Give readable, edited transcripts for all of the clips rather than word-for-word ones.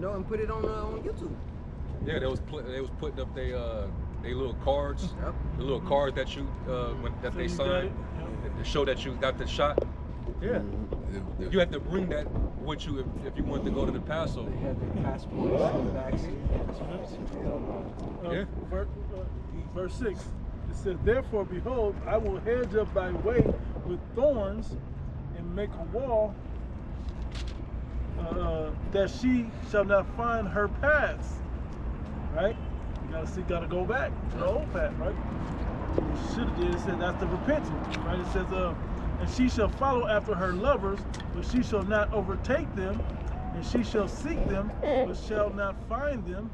You know, and put it on YouTube. Yeah, they was putting up they little cards, the little cards that you that they signed to show that you got the shot. Yeah, you had to bring that with you if you wanted to go to the Passover. They had their passports in the back seat. Verse 6, it says, therefore, behold, I will hedge up thy way with thorns and make a wall that she shall not find her paths. Right? You gotta go back to the old path, right? You should have did. It said that's the repentance, right? It says, and she shall follow after her lovers, but she shall not overtake them, and she shall seek them, but shall not find them.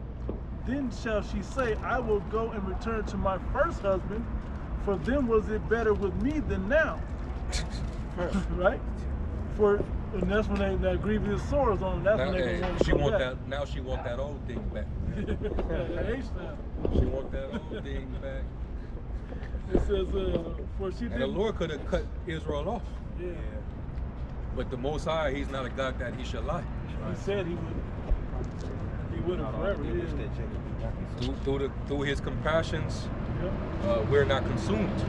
Then shall she say, I will go and return to my first husband, for then was it better with me than now. Right? And that's when that grievous sore is on. That's now, when they she want that. Now she want that old thing back. She want that old thing back. It says, for she. And the Lord could have cut Israel off. Yeah. But the Most High, He's not a God that He should lie. He said He would. He would have forever. Yeah. Through His compassions, we're not consumed.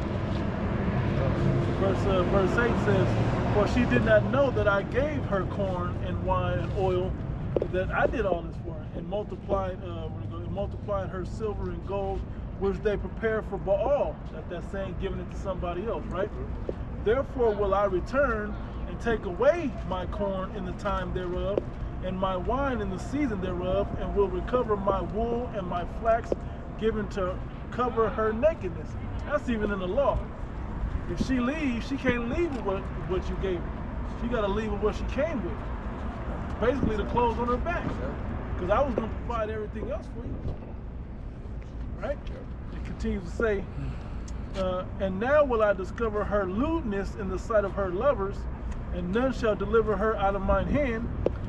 Verse 8 says, for she did not know that I gave her corn and wine and oil, that I did all this for her, and multiplied her silver and gold, which they prepared for Baal. That's saying giving it to somebody else, right? Therefore will I return and take away my corn in the time thereof, and my wine in the season thereof, and will recover my wool and my flax given to cover her nakedness. That's even in the law. If she leaves, she can't leave with what you gave her. She got to leave with what she came with. Basically, the clothes on her back. Because I was going to provide everything else for you. Right? It continues to say, and now will I discover her lewdness in the sight of her lovers, and none shall deliver her out of mine hand,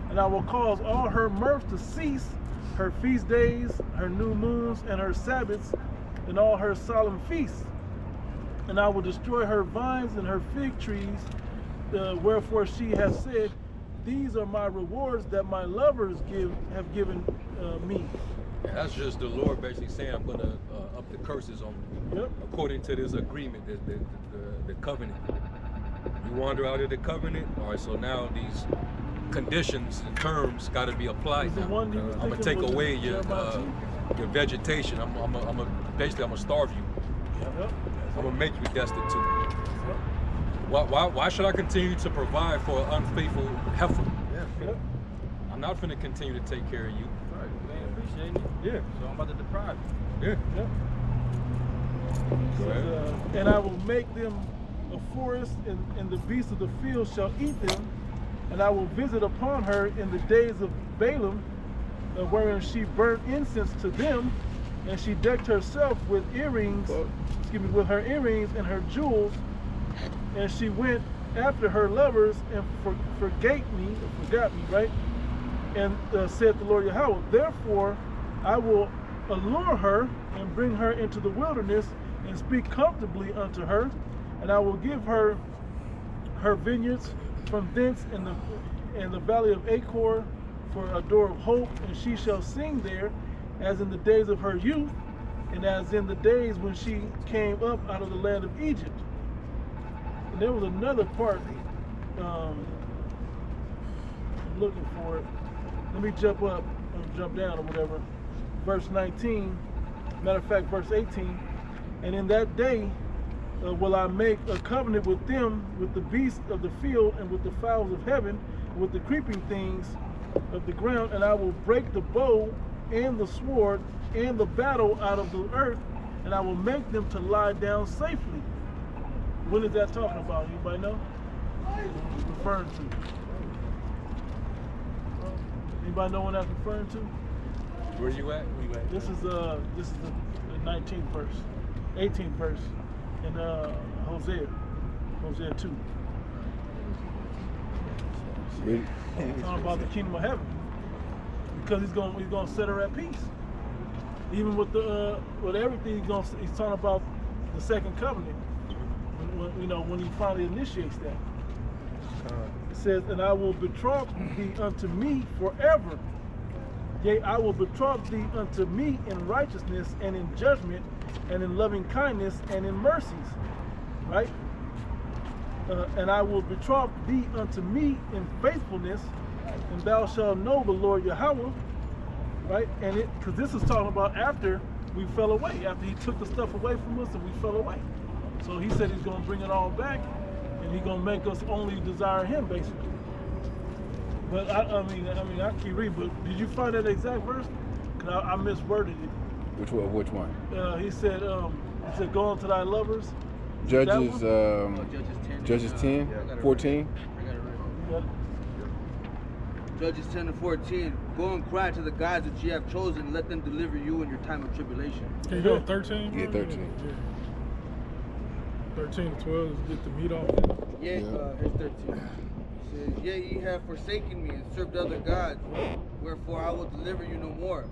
and I will cause all her mirth to cease, her feast days, her new moons, and her Sabbaths, and all her solemn feasts. And I will destroy her vines and her fig trees, wherefore she has said, these are my rewards that my lovers have given me. Yeah, that's just the Lord basically saying, I'm going to up the curses on you. Yep. According to this agreement, the covenant. You wander out of the covenant, all right, so now these conditions and terms got to be applied now. I'm going to take away your vegetation. I'm going to starve you. Yep. I'm going to make you destitute. Why should I continue to provide for an unfaithful heifer? Yeah. I'm not going to continue to take care of you. Right. They appreciate it. Yeah. So I'm about to deprive you. Yeah. So, and I will make them a forest, and the beasts of the field shall eat them. And I will visit upon her in the days of Balaam, wherein she burnt incense to them, and she decked herself with earrings, with her earrings and her jewels, and she went after her lovers and forgot me, right? And said the Lord Yahweh, therefore I will allure her and bring her into the wilderness and speak comfortably unto her, and I will give her her vineyards from thence in the valley of Achor for a door of hope, and she shall sing there as in the days of her youth, and as in the days when she came up out of the land of Egypt. And there was another part, I'm looking for it. Let me jump up, or jump down or whatever. Verse 19, matter of fact, verse 18, and in that day will I make a covenant with them, with the beasts of the field, and with the fowls of heaven, and with the creeping things of the ground, and I will break the bow and the sword and the battle out of the earth, and I will make them to lie down safely. When is that talking about? Anybody know? It's referring to. Anybody know when that's referring to? Where you at? This is the 19th verse, 18th verse in Hosea 2. It's talking about the kingdom of heaven, because he's going to set her at peace. Even with everything, he's talking about the second covenant. When he finally initiates that, it says, "And I will betroth thee unto me forever, Yea, I will betroth thee unto me in righteousness and in judgment and in loving kindness and in mercies. Right? And I will betroth thee unto me in faithfulness, and thou shalt know the Lord Yahweh. Right? And it, because this is talking about after we fell away, after he took the stuff away from us and we fell away. So he said he's going to bring it all back, and he's going to make us only desire him, basically. But I mean, I keep reading, but did you find that exact verse? Because I misworded it. Which one? He said, go unto thy lovers. Judges, Judges 10. Judges 10, Yeah. 14. I got it right. Yeah. Judges 10 and 14. Go and cry to the gods which ye have chosen, and let them deliver you in your time of tribulation. Can you go 13? Yeah, 13. Yeah. 13 to 12 is get the meat off. Yea, Yeah. here's 13. It says, yea, ye have forsaken me and served other gods, wherefore I will deliver you no more.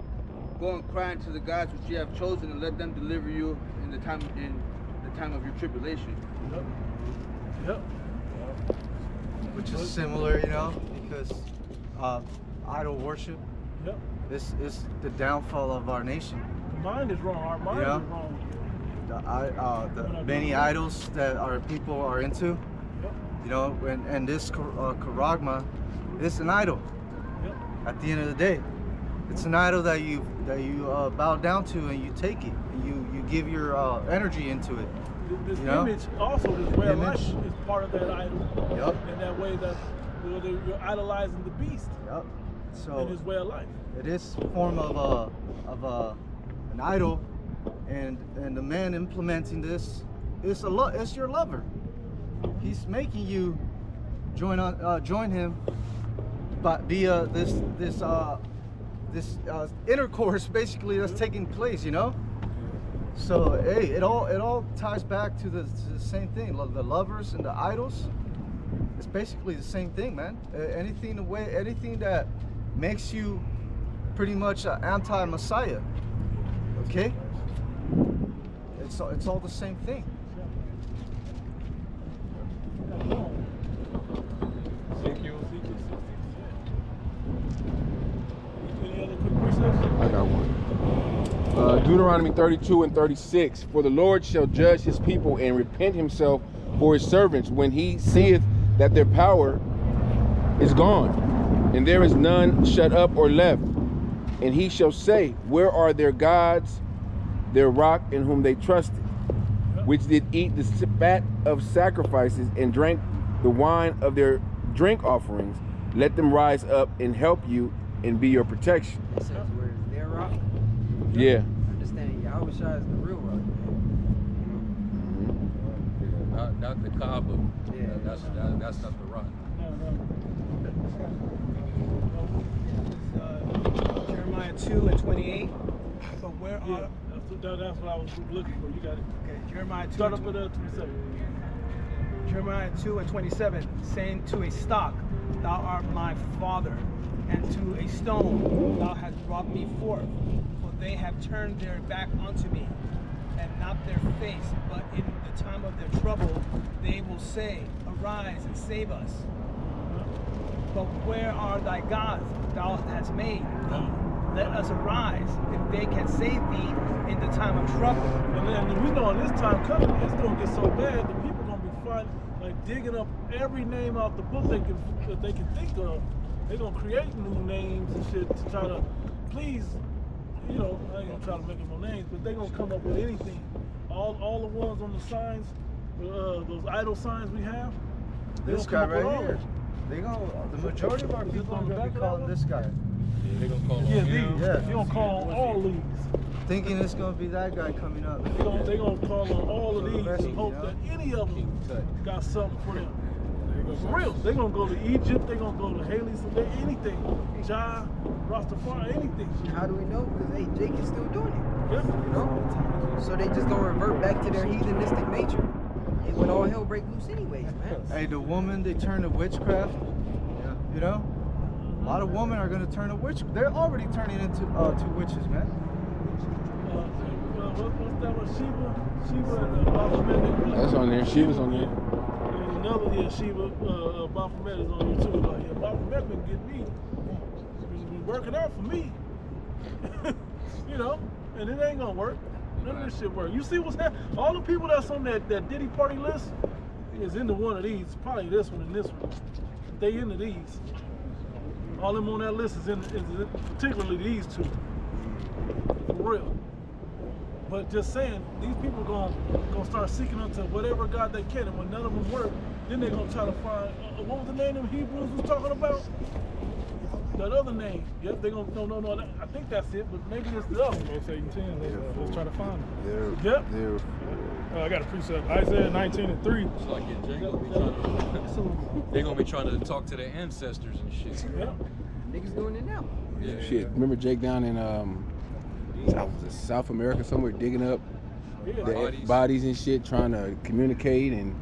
Go and cry unto the gods which ye have chosen, and let them deliver you in the time of your tribulation. Yep. Yep. Which is similar, you know, because idol worship Yep. is the downfall of our nation. The mind is wrong. Our mind Yeah. is wrong. The many idols that our people are into, Yep. you know, and this charagma is an idol. Yep. At the end of the day, it's an idol that you bow down to, and you take it, and you give your energy into it. This You know? image, also this way of life, Image. is part of that idol. Yep. In that way that you're idolizing the beast Yep. in So his way of life. it is a form of an idol, and the man implementing this is it's your lover. He's making you join him, but via this intercourse basically that's taking place, you know. So hey, it all ties back to the same thing. The lovers and the idols, it's basically the same thing, man. Anything that makes you pretty much an anti-Messiah, okay? It's all the same thing. Any other quick precepts? I got one. Deuteronomy 32 and 36. For the Lord shall judge his people and repent himself for his servants when he seeth that their power is gone, and there is none shut up or left. And he shall say, where are their gods, their rock in whom they trusted, which did eat the fat of sacrifices and drank the wine of their drink offerings? Let them rise up and help you and be your protection. It says where is their rock? Yeah. Understanding Yahweh Shai is the real rock. Not the Kaaba. Yeah. That's not the rock. Jeremiah 2 and 28. But where Yeah, are that's what I was looking for. You got it. okay, Jeremiah 2 Start and up with 27. Jeremiah 2 and 27, saying to a stock, thou art my father, and to a stone thou hast brought me forth. For they have turned their back unto me, and not their face, but in the time of their trouble they will say, arise and save us. But where are thy gods thou hast made thee? Let us arise, if they can save thee in the time of trouble. And then we know in this time coming, it's gonna get so bad, the people gonna be finding, like digging up every name out the book that they can think of. They're gonna create new names and shit to try to please, you know, I ain't gonna try to make up no names, but they're gonna come up with anything. All the ones on the signs, those idol signs we have. they This gonna guy come up with right all here. of them. The majority of our Is this people are on the gonna back be of that calling one? this guy, Yeah, they gonna call Yeah, on these. him. Yeah. You're gonna call on all these. thinking it's gonna be that guy coming up. They gonna call on all of For the these rest, and hope you know? that any of them King Tut. got something for them. For real, they gonna go to Egypt, they gonna go to Haley, so they anything. Jah, Rastafari, anything. How do we know? Because hey, Jake is still doing it. Yeah. You know? So they just gonna revert back to their heathenistic nature. And when all hell break loose anyways, man. Hey, the woman they turn to witchcraft. You know, a lot of women are gonna turn to witch. They're already turning into to witches, man. What's that one? Sheba and Baphomet. That's on there. She was on there. There's another here, Sheba, Baphomet is on here too. Like, yeah, Baphomet been getting me. It's been working out for me. You know, and it ain't gonna work. None of this shit work. You see what's happening? All the people that's on that Diddy party list is into one of these. Probably this one and this one. They into these. All them on that list is particularly these two. For real. But just saying, these people gonna start seeking unto whatever God they can, and when none of them work, then they're gonna try to find what was the name of Hebrews was talking about? That other name. Yep, they're gonna no. I think that's it, but maybe it's the other. Verse 8 and 10. Let's try to find it. Yep. I got a precept. Isaiah 19 and 3. It's like they're gonna be trying to talk to their ancestors and shit. Yep. Niggas doing it now. Yeah. Shit, remember Jake down in South America somewhere digging up the bodies and shit, trying to communicate and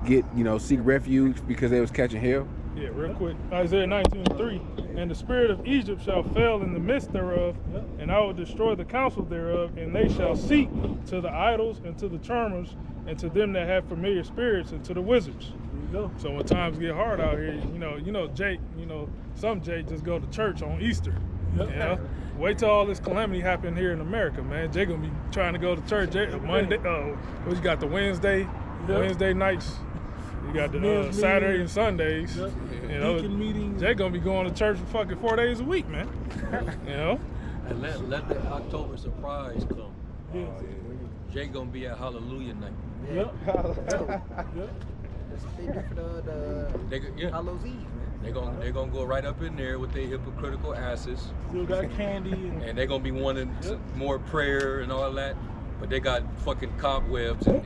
get, seek refuge because they was catching hell? Yeah, real quick. Isaiah 19 and 3. And the spirit of Egypt shall fail in the midst thereof, and I will destroy the counsel thereof, and they shall seek to the idols and to the charmers and to them that have familiar spirits and to the wizards. There you go. So when times get hard out here, Jake, some Jake just go to church on Easter. Yep. Wait till all this calamity happen here in America, man. Jake gonna be trying to go to church Monday. We got the Wednesday nights. You got the Saturday and Sundays. Yep. Deacon meetings. Jake gonna be going to church for fucking 4 days a week, man. And let the October surprise come. Yeah. Jake gonna be at Hallelujah night. Yep. That's what they do for the Hallows Eve, man. They're gonna go right up in there with their hypocritical asses. Still got candy. And they're gonna be wanting more prayer and all that. But they got fucking cobwebs and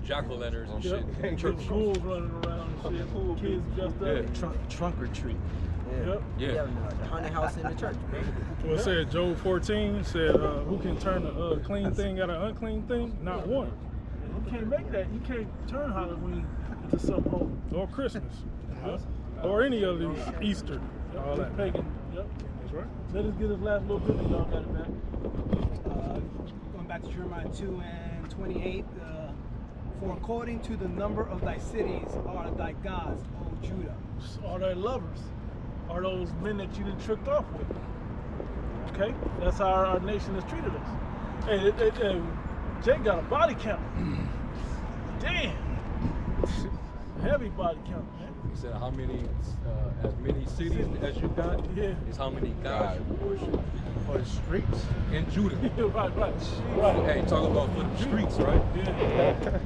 jack-o'-lanterns and shit in the church. Schools running around and shit. Kids just up. Trunk or treat. Yep. Yeah. The haunted house in the church, man. Well, it said Job 14 said, who can turn a clean thing out of an unclean thing? Not one. You can't make that. You can't turn Halloween into something holy. Or Christmas. Or any of these Easter. All that. Pagan. Yep. That's right. Let us get this last little bit and y'all got it back. Going back to Jeremiah 2 and 28. For according to the number of thy cities are thy gods, O Judah. Are they lovers? Are those men that you done tricked off with? Okay? That's how our nation has treated us. Hey, Jake got a body count. Damn. Heavy body count, man. He said how many, as many cities as you got, is how many gods you worship. For the streets. In Judah. right. Hey, talk about for the streets, right? Yeah.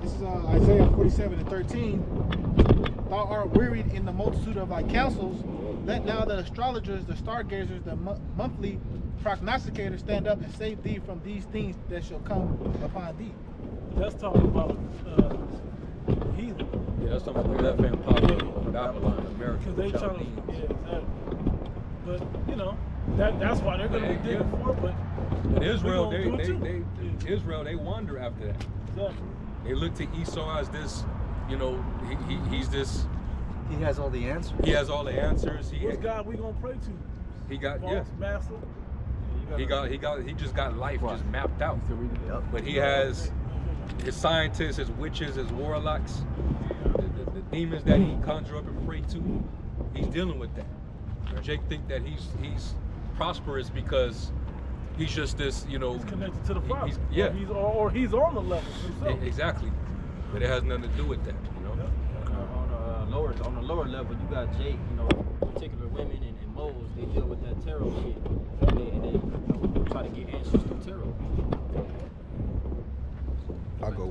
This is Isaiah 47 and 13. Thou art wearied in the multitude of thy counsels. Let now the astrologers, the stargazers, the monthly prognosticators stand up and save thee from these things that shall come upon thee. That's talking about heathen. Yeah, that's talking about the left hand power of Babylon, America. Because they trying to, exactly. But that's why they're going to be digging for it. But Israel, Israel, they wander after that. Exactly. They look to Esau as this, he's this. He has all the answers. He has all the answers. What God we gonna pray to? He got Master. He just got life just mapped out. Yep. But he has his scientists, his witches, his warlocks, the demons that he conjure up and pray to. He's dealing with that. Jake think that he's prosperous because he's just this, He's connected to the Father. Or he's on the level himself. Exactly. But it has nothing to do with that, On the lower level, you got Jake, particular women and moles, they deal with that tarot shit. And they try to get answers through tarot. I'll go.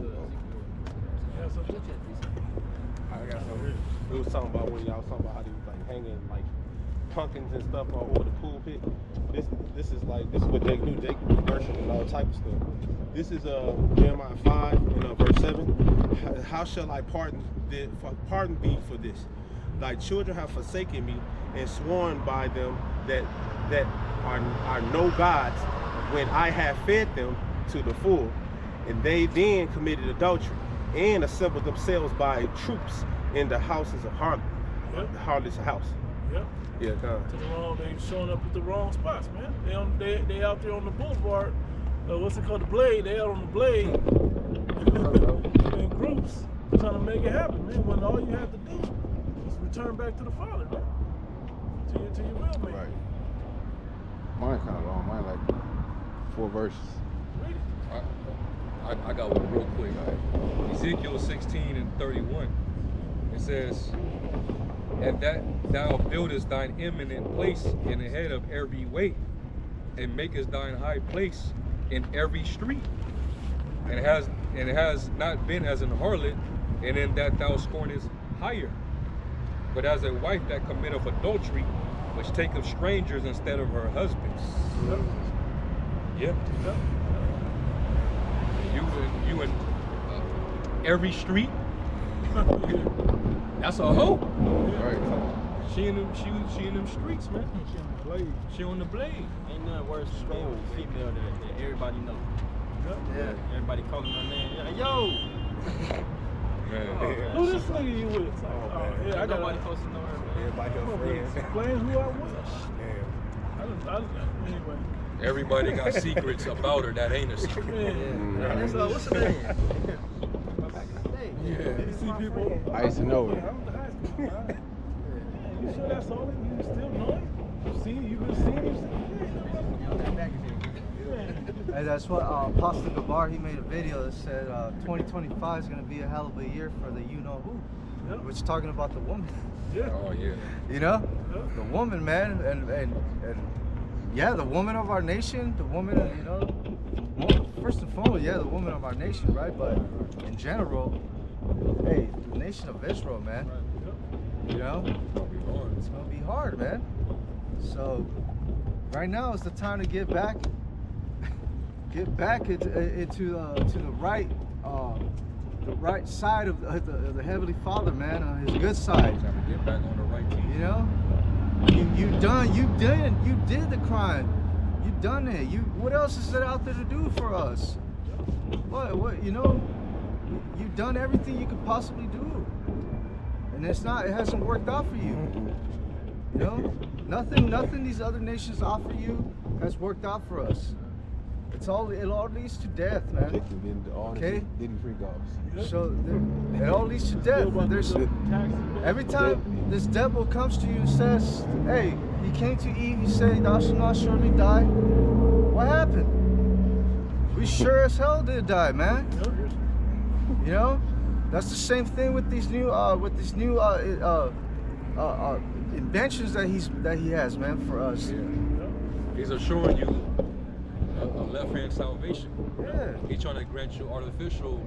I got something. We was talking about when y'all was talking about how they was like hanging like pumpkins and stuff all over the pulpit. This is what Jake knew. Jake worship and all type of stuff. This is Jeremiah 5 and verse 7. How shall I pardon thee for this? Thy children have forsaken me and sworn by them that are no gods when I have fed them to the full. And they then committed adultery and assembled themselves by troops in the houses of harlot. The harlot's house. Yep. Yeah, they showing up at the wrong spots, man. They out there on the boulevard. What's it called? The Blade. They out on the Blade in groups trying to make it happen, man. When all you have to do is return back to the Father, man. till you will make. Right. Mine kind of long. Mine like 4 verses. Read it. I got one real quick. Ezekiel 16:31. It says, "And that thou buildest thine eminent place in the head of every way, and makest thine high place in every street, and it has not been as an harlot, and in that thou scornest hire, but as a wife that committeth adultery, which taketh strangers instead of her husbands." Yeah. You in every street. That's a hoe. Right. She in them streets, man. She on the blade. She on the blade. Ain't nothing worse than being with a female that everybody know. Yeah. Everybody calling her name. Yeah, yo. Man. Who this nigga you with? It's like, yeah, I got Nobody supposed to know her, man. Everybody her friends. Explain who I was. Damn. Anyway. Everybody got secrets about her that ain't a secret. And it's, what's her name? You see people. I used to know I'm it. the high school guy. You sure that's all? You still know him? You've been seeing him? And that's what Pastor Gabar, he made a video that said 2025 is going to be a hell of a year for the you-know-who. Yep. Which talking about the woman. Yeah. Oh yeah. You know? Yep. The woman, man. And yeah, the woman of our nation, the woman, you know, first and foremost, yeah, the woman of our nation, right? But in general, hey, the nation of Israel, man. You know? It's going to be hard, man. So right now is the time to get back into the right side of the Heavenly Father, man, his good side. Time to get back on the right team. You know, you did the crime, you done it. What else is there out there to do for us? What you know, you've done everything you could possibly do, and it hasn't worked out for you. You know, nothing these other nations offer you has worked out for us. It all leads to death, man. Okay? So it all leads to death. Every time this devil comes to you and says, hey, he came to Eve, he said, thou shalt not surely die. What happened? We sure as hell did die, man. You know? That's the same thing with these new inventions that he has, man, for us. Yeah. He's assuring you a left-hand salvation. Yeah. He's trying to grant you artificial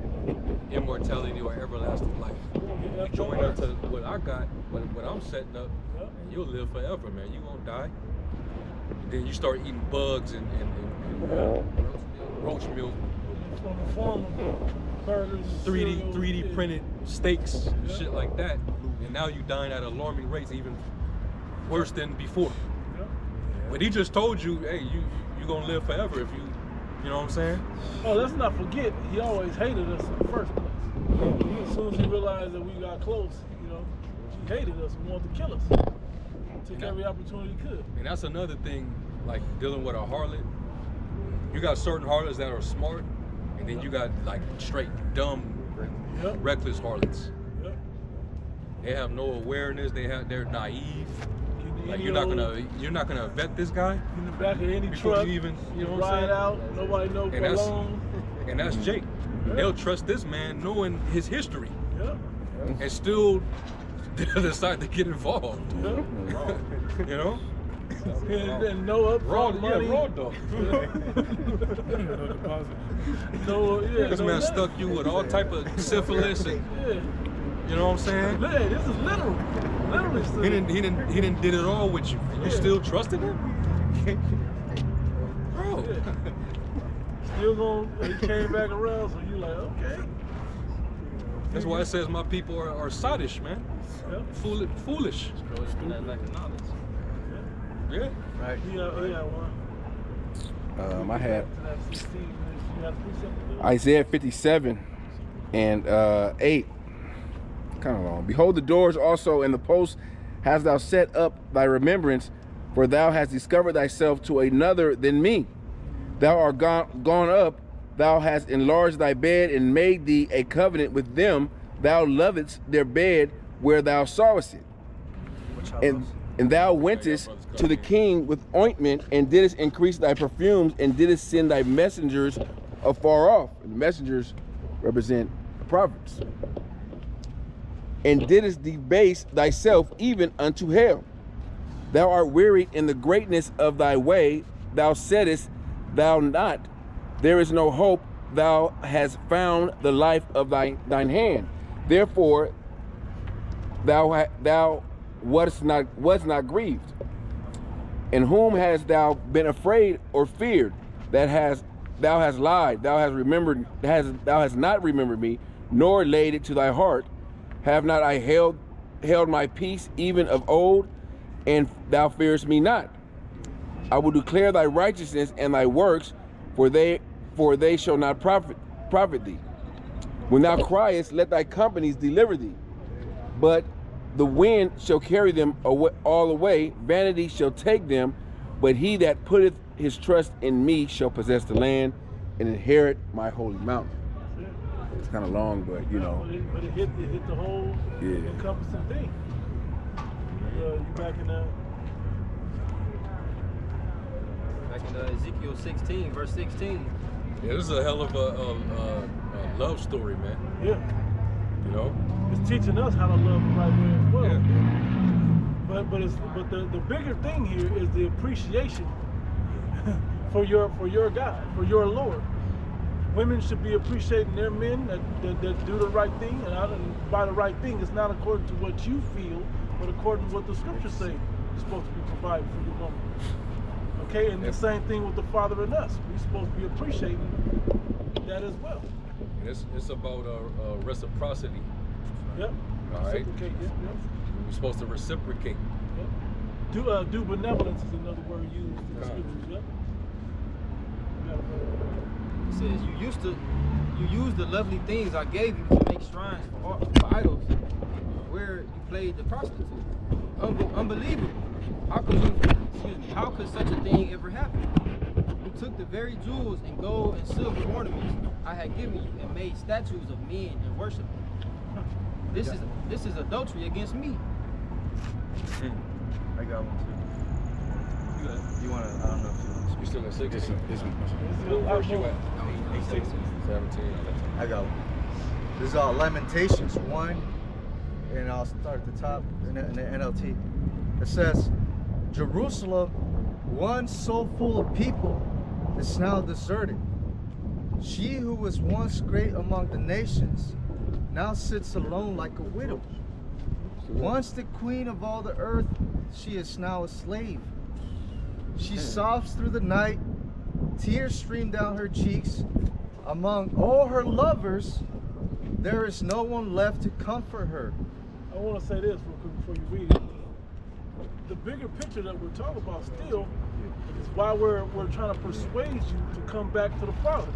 immortality or everlasting life. You join up to what I got, what I'm setting up, and you'll live forever, man. You won't die. And then you start eating bugs and roach milk. From the form of burgers, 3D printed steaks, shit like that. And now you dying at alarming rates, even worse than before. But he just told you, hey, you gonna live forever if you know what I'm saying? Oh, let's not forget, he always hated us in the first place. As soon as he realized that we got close, you know, he hated us and wanted to kill us. Took every opportunity he could. And that's another thing, like dealing with a harlot. You got certain harlots that are smart, and then you got like straight dumb, reckless harlots. They have no awareness. They're naive. Like you're not gonna vet this guy in the back of any before truck. you even, you know what I'm saying? Ride out, nobody knows for long. And that's Jake. They'll trust this man knowing his history, and still decide to get involved. You know? And no upfront money. Raw dog. This man stuck you with all type of syphilis and you know what I'm saying? Hey, this is literal. Literally. He didn't did it all with you. And you still trusted him? Bro. Still going, he came back around, so you like, okay. That's why it says my people are sottish, man. Foolish. Yeah. Right. Yeah, one. I had Isaiah 57 and 8. Kind of long. Behold, the doors also and the posts hast thou set up thy remembrance, for thou hast discovered thyself to another than me. Thou art gone up, thou hast enlarged thy bed and made thee a covenant with them. Thou lovedst their bed where thou sawest it. And thou wentest to the king with ointment, and didst increase thy perfumes, and didst send thy messengers afar off. And the messengers represent the prophets. And didst debase thyself even unto hell. Thou art wearied in the greatness of thy way. Thou saidest, thou not, there is no hope. Thou hast found the life of thine hand. Therefore, thou was not grieved. In whom hast thou been afraid or feared? Thou hast lied. Thou hast not remembered me, nor laid it to thy heart. Have not I held my peace even of old, and thou fearest me not? I will declare thy righteousness and thy works, for they shall not profit thee. When thou criest, let thy companies deliver thee. But the wind shall carry them away, all away. Vanity shall take them. But he that putteth his trust in me shall possess the land and inherit my holy mountain. It's kind of long, but you know. But it hit the whole encompassing thing. You back in Ezekiel 16, verse 16. Yeah, this is a hell of a love story, man. Yeah. You know? It's teaching us how to love the right way as well. Yeah. But the bigger thing here is the appreciation for your God, for your Lord. Women should be appreciating their men that do the right thing, and by the right thing, it's not according to what you feel, but according to what the scriptures say you're supposed to be providing for your woman. Okay, and the same thing with the Father in us. We're supposed to be appreciating that as well. It's about reciprocity. Yep. All right. Reciprocate. Yep. We're supposed to reciprocate. Yep. Do benevolence is another word used in the scriptures. Yep. It says you used the lovely things I gave you to make shrines for idols, where you played the prostitute. Unbelievable. How could such a thing ever happen? You took the very jewels and gold and silver ornaments I had given you and made statues of men and worshiped them. This is adultery against me. I got one too. You want to? I don't know if you want to. You still at 16? Where's you at? 17. I got one. This is Lamentations 1, and I'll start at the top in the NLT. It says, Jerusalem, once so full of people, is now deserted. She who was once great among the nations now sits alone like a widow. Once the queen of all the earth, she is now a slave. She sobs through the night, tears stream down her cheeks. Among all her lovers, there is no one left to comfort her. I want to say this real quick before you read it. The bigger picture that we're talking about still is why we're trying to persuade you to come back to the Father,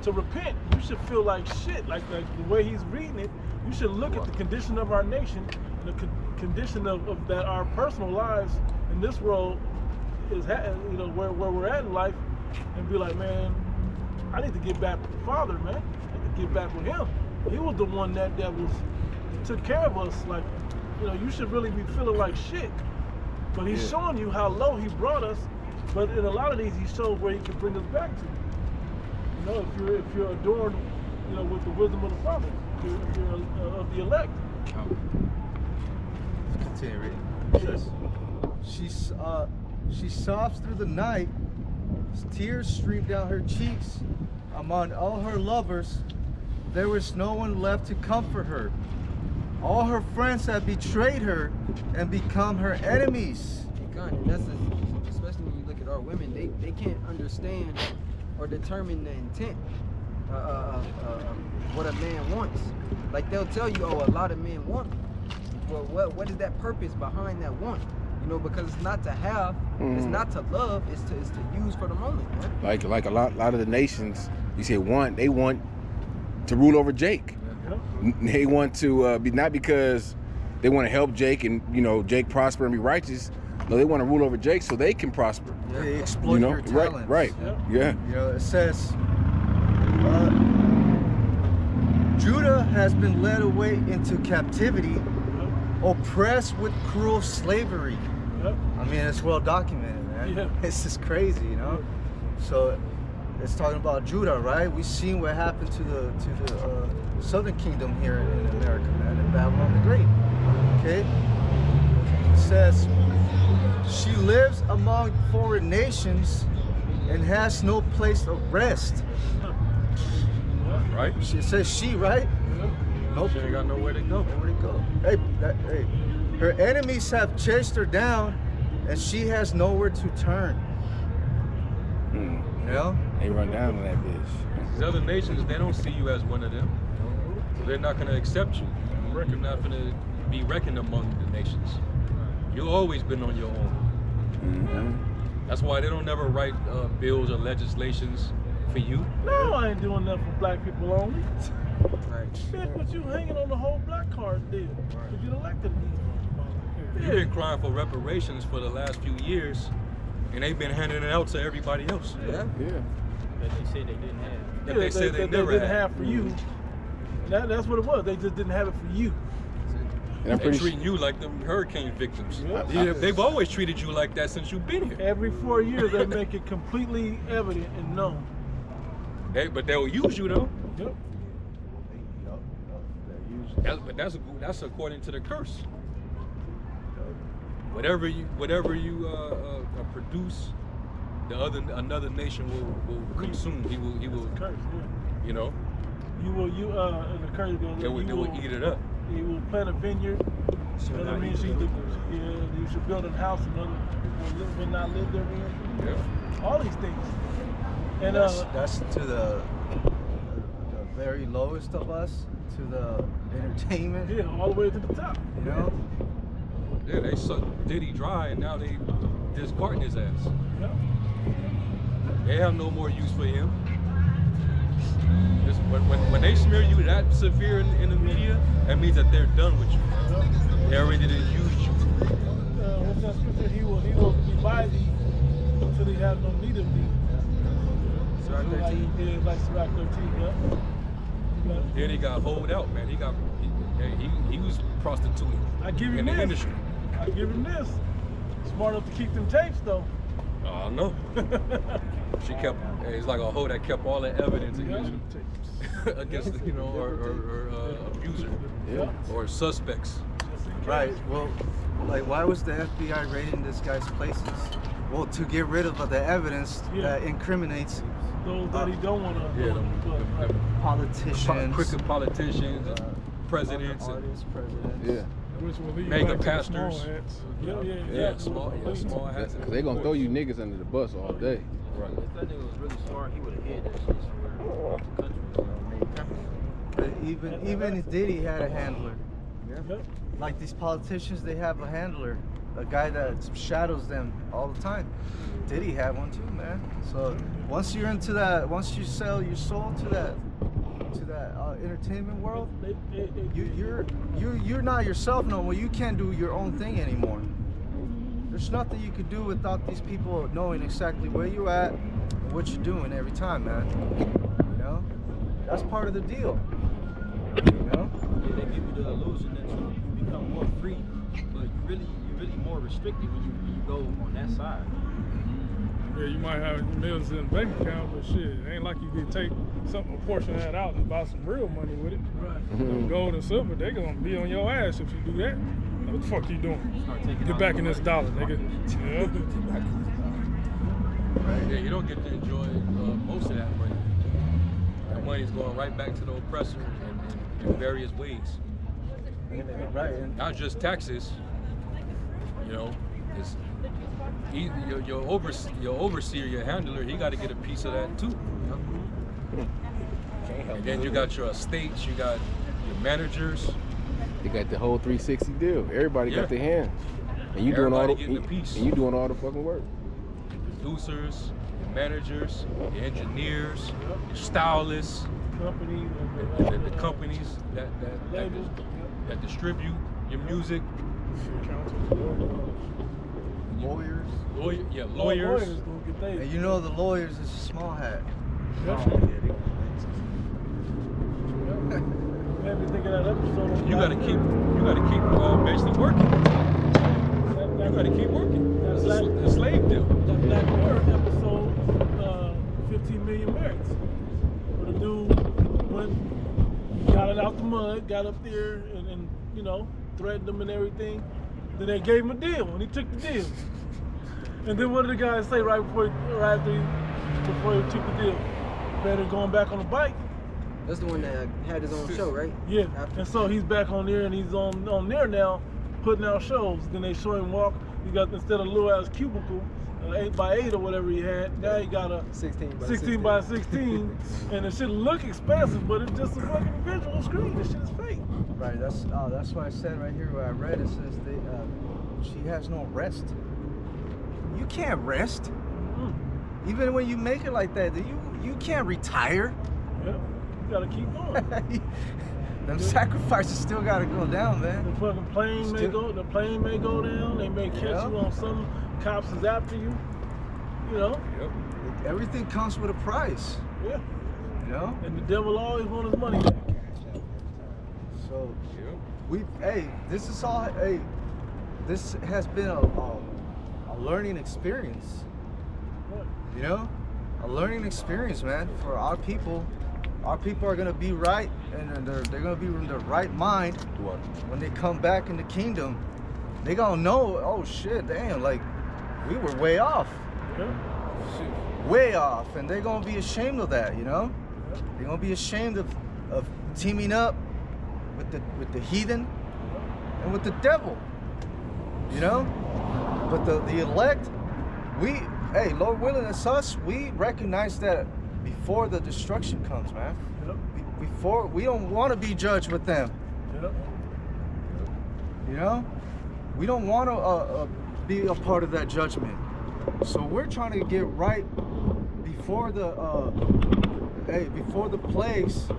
to repent. You should feel like shit, like the way he's reading it. You should look at the condition of our nation and the condition of that our personal lives in this world is, where we're at in life, and be like, man, I need to get back with the Father, man. I need to get back with him. He was the one that took care of us. Like, you should really be feeling like shit. But he's showing you how low he brought us. But in a lot of these, he shows where he can bring us back to. If you're adorned, with the wisdom of the Father, if you're of the elect. Continue reading. She sobs through the night. Tears stream down her cheeks. Among all her lovers, there was no one left to comfort her. All her friends have betrayed her and become her enemies. And that's especially when you look at our women, they can't understand or determine the intent of what a man wants. Like, they'll tell you, a lot of men want. Well, what is that purpose behind that want? Because it's not to have, it's not to love, it's to use for the moment, man. Like a lot of the nations, you say they want to rule over Jake. They want to be, not because they want to help Jake and Jake prosper and be righteous. No, they want to rule over Jake so they can prosper. Yeah, they exploit your talents. Right. Yeah. It says, Judah has been led away into captivity, oppressed with cruel slavery. Yep. I mean, it's well documented, man. Yeah. It's just crazy, you know. So it's talking about Judah, right? We've seen what happened to the southern kingdom here in America, man, in Babylon the Great. Okay. It says she lives among foreign nations and has no place of rest. Right? It says she, right? Nope. She ain't got nowhere to go. Nowhere to go. Hey, her enemies have chased her down, and she has nowhere to turn. You know? They run down on that bitch. These other nations, they don't see you as one of them. So they're not going to accept you. You're not going to be reckoned among the nations. You've always been on your own. That's why they don't never write bills or legislations for you. No, I ain't doing nothing for black people only. Right. Shit, but you hanging on the whole black card deal. If you elected me. You've been crying for reparations for the last few years, and they've been handing it out to everybody else. Yeah. That they say they didn't have. That they said they never didn't had. have for you. That's what it was. They just didn't have it for you. And I'm They're pretty treating you like them hurricane victims. Yeah. They've always treated you like that since you've been here. Every 4 years, they make it completely evident and known. But they'll use you though. Yep. But that's according to the curse. Whatever you produce, another nation will consume. He will Curse, yeah. you know. You will in the curse goes. They will eat it up. You will plant a vineyard. That means you should build a house and other people will not live there. Yeah. All these things. And that's to the very lowest of us, to the entertainment. yeah, all the way to the top. You know. Yeah, they sucked Diddy dry, and now they discarding his ass. Yeah. They have no more use for him. When they smear you that severe in the media, that means that they're done with you. They already didn't use you. What's that scripture? He will be by thee until he have no need of thee. Sirach 13. Yeah, like Sirach 13, yeah. Then he got holed out, man. He was prostituting I give him in this. the industry. I give him this. Smart enough to keep them tapes though. Oh no. She kept. It's like a hoe that kept all the evidence against against or abuser or suspects. Right. Well, like, why was the FBI raiding this guy's places? Well, to get rid of the evidence that incriminates Those that he don't want to. Yeah, politicians, crooked politicians, presidents, and artists, presidents. Yeah. Which will lead mega back to the pastors. small hats. small hats. Cause they gonna throw you niggas under the bus all day. Right. If that nigga was really smart, he would have hid that shit somewhere off the country. But even Diddy had a handler. Yep. Like these politicians, they have a handler, a guy that shadows them all the time. Diddy had one too, man. So once you're into that, once you sell your soul to that entertainment world, you're not yourself no more. You can't do your own thing anymore. There's nothing you could do without these people knowing exactly where you're at and what you're doing every time, man. You know, that's part of the deal. You know. Yeah, they give you the illusion that you become more free, but you're really more restricted when you go on that side. Yeah, you might have millions in the bank account, but shit, it ain't like you can take a portion of that out and buy some real money with it. Right. Gold and silver, they gonna be on your ass if you do that. What the fuck you doing? Get back in this dollar, nigga. Yeah. Yeah, you don't get to enjoy most of that money. That money's going right back to the oppressor in various ways. Right. Not just taxes. You know, it's your overseer, your handler, he got to get a piece of that too. And then you got your estates, you got your managers. They got the whole 360 deal. Everybody got their hands, and you doing all the piece. and you doing all the fucking work. Producers, your managers, your engineers, your stylists, the companies that distribute your music. Lawyers. Lawyers. And you know the lawyers is a small hat. You gotta keep basically working. You got to keep working. That It's Black, a slave deal. that Black Mirror episode, 15 Million Merits, where the dude went, got it out the mud, got up there, and you know, threatened them and everything. Then they gave him a deal, and he took the deal. And then what did the guy say right before he took the deal? Better going back on the bike. That's the one that had his own show, right? Yeah. After. And so he's back on there, and he's on there now, putting out shows. Then they show him walk. He got, instead of a little ass cubicle, 8x8 or whatever he had, now he got a 16 by 16, and it should look expensive, but it's just a fucking visual screen. This shit is fake. Right. That's what I said right here. Where I read it says she has no rest. You can't rest. Even when you make it like that, you can't retire. Yeah, you gotta keep going. Them sacrifices still gotta go down, man. The fucking plane may go down. They may catch you on some cops is after you. You know. Yep. Everything comes with a price. Yeah. You know. And the devil always wants his money back. So Yep. this is all. This has been a learning experience. What? You know, a learning experience, man, for our people. Our people are gonna be right, and they're gonna be in their right mind when they come back in the kingdom. They gonna know, oh shit, damn, like we were way off, way off, and they're gonna be ashamed of that, you know. They're gonna be ashamed of teaming up with the heathen and with the devil, you know. But the elect, Lord willing, it's us. We recognize that before the destruction comes, man. Yep. Before, we don't want to be judged with them. Yep. You know, we don't want to be a part of that judgment. So we're trying to get right before the plagues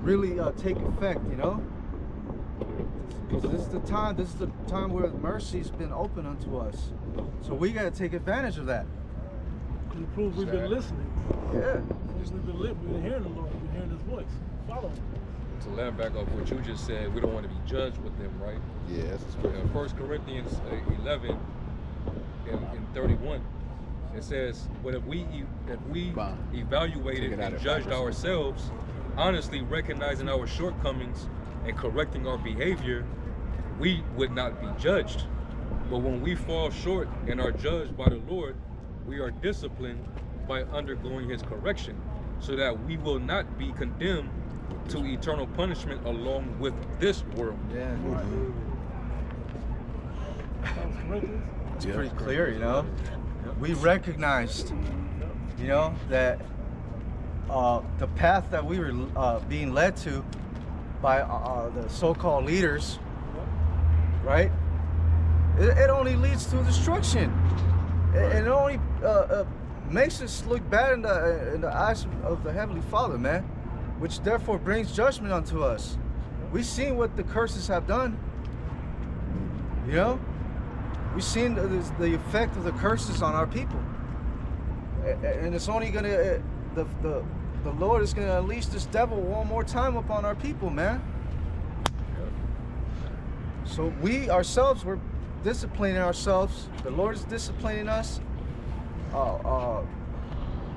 really take effect. You know, because this is the time where mercy's been open unto us. So we got to take advantage of that. It proves we've been listening. Yeah. We've been hearing the Lord. We've been hearing His voice. Follow Him. To land back off what you just said, we don't want to be judged with them, right? Yes. In 1 Corinthians 11 and 31, it says, "But if we evaluated and judged ourselves, honestly recognizing our shortcomings and correcting our behavior, we would not be judged. But when we fall short and are judged by the Lord, we are disciplined by undergoing His correction, so that we will not be condemned to eternal punishment along with this world." Yeah. Corinthians. It's pretty clear, you know. We recognized, you know, that the path that we were being led to by the so-called leaders, right? It only leads to destruction. It only makes us look bad in the eyes of the Heavenly Father, man, which therefore brings judgment unto us. We've seen what the curses have done, you know. We've seen the effect of the curses on our people, and it's only gonna the Lord is gonna unleash this devil one more time upon our people, man. So we ourselves, we're disciplining ourselves. The Lord is disciplining us.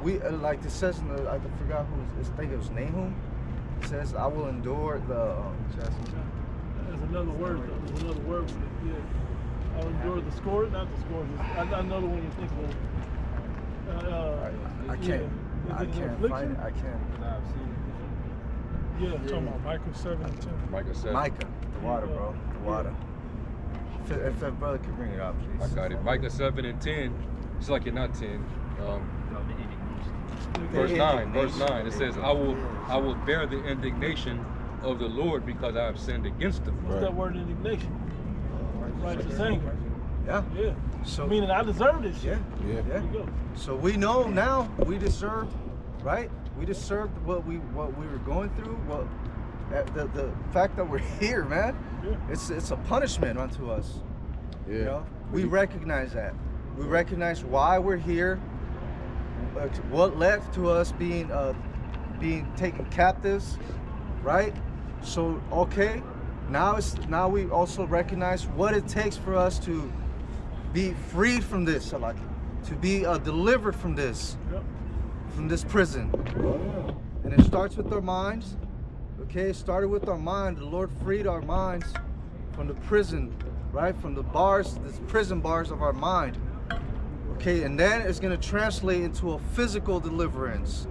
We like it says in the, I forgot who, I think it was Nahum. It says, "I will endure the." There's another word. There's another word for it. Yeah. I'll endure the scourge, not the scourge. I know the one you think of. I can't find it. I can't. Yeah. Talking about Micah 7 and 10. Micah 7. Micah, the water, bro, the water. If that brother could bring it up, please. I got it. Micah 7 and 10. It's like you're not 10. Verse 9. It says, "I will bear the indignation of the Lord because I have sinned against Him." What's that word, indignation? Righteous anger. Yeah. Yeah. So Meaning I deserve this shit. yeah. There you go. So we know now we deserved, right? We deserved what we were going through. What the fact that we're here, man. Yeah. It's a punishment unto us. Yeah. You know, we recognize that. We recognize why we're here. What led to us being taken captives, right? So okay, now we also recognize what it takes for us to be freed from this, to be delivered from this prison. And it starts with our minds. Okay, it started with our mind. The Lord freed our minds from the prison, right? From the bars, the prison bars of our mind. Okay, and then it's going to translate into a physical deliverance.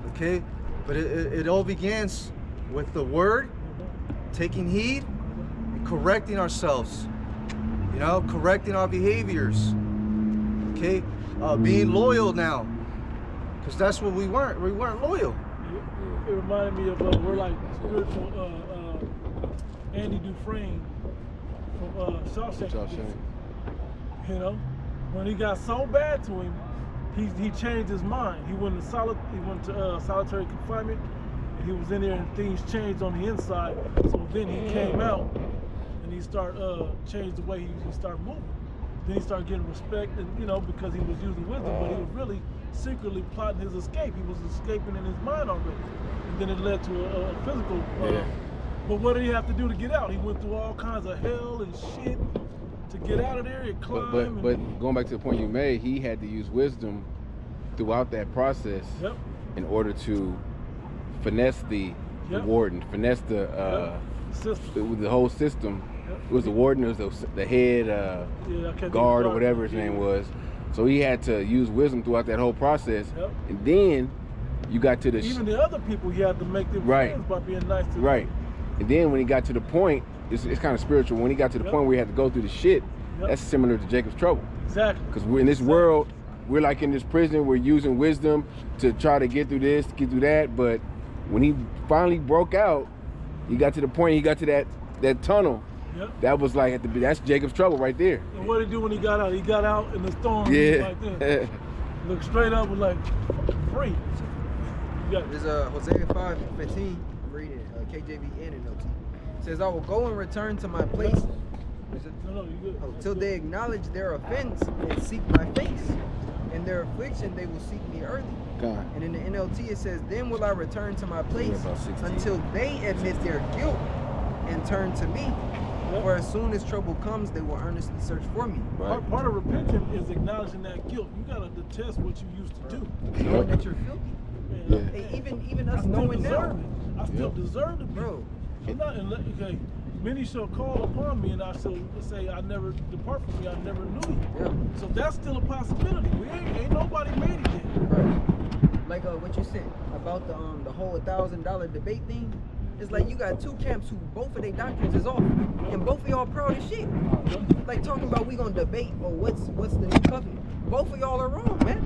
Okay, but it all begins with the word, taking heed, and correcting ourselves. You know, correcting our behaviors. Okay, being loyal now, because that's what we weren't. We weren't loyal. It reminded me of we're like spiritual Andy Dufresne from Shawshank. You know, when he got so bad to him, he changed his mind. He went to solitary confinement. And he was in there, and things changed on the inside. So then he came out, and he started changed the way he started moving. Then he started getting respect, and you know, because he was using wisdom, but he was really secretly plotting his escape. He was escaping in his mind already. And then it led to a physical. But what did he have to do to get out? He went through all kinds of hell and shit to get out of there. He climbed. But going back to the point you made, he had to use wisdom throughout that process in order to finesse the warden, finesse the whole system. It was the warden, it was the head guard or whatever his name was. So he had to use wisdom throughout that whole process. And then you got to the... Even the other people, he had to make them friends by being nice to them. Right. And then when he got to the point, it's kind of spiritual. When he got to the point where he had to go through the shit, that's similar to Jacob's trouble. Exactly. Because we're in this world, we're like in this prison, we're using wisdom to try to get through this, get through that. But when he finally broke out, he got to the point, he got to that tunnel. That was like, that's Jacob's trouble right there. And what did he do when he got out? He got out in the storm. Like this. Looked straight up, was like, free. There's Hosea 5:15. Read it, KJV and NLT. It says, I will go and return to my place. Till they acknowledge their offense and seek my face. In their affliction, they will seek me early. And in the NLT, it says, then will I return to my place until they admit their guilt and turn to me. For as soon as trouble comes, they will earnestly search for me. Part of repentance is acknowledging that guilt. You gotta detest what you used to do. Knowing that you're filthy. Hey, even us knowing now. I still deserve to be. Bro. Okay, many shall call upon me, and I shall say, I never depart from me. I never knew you. So that's still a possibility. We ain't nobody made it yet. Right. Like what you said about the whole $1,000 debate thing. It's like you got two camps who both of their doctrines is off, and both of y'all proud as shit. Like talking about we gonna debate or what's the new covenant. Both of y'all are wrong, man.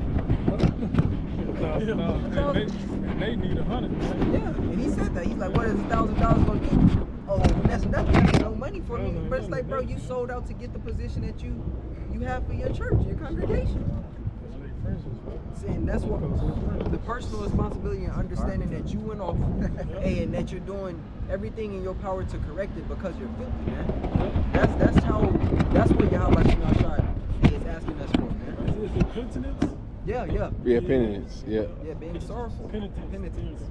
They need 100. Yeah, and he said that. He's like, what is $1,000 gonna do? Oh, that's nothing. That's no money for me. But it's like, bro, you sold out to get the position that you have for your church, your congregation. And that's what the personal responsibility and understanding that you went off and that you're doing everything in your power to correct it because you're filthy, man. That's what Yahweh is asking us for, man. Is it penitence? Yeah, penitence. Yeah, being sorrowful. Penitence.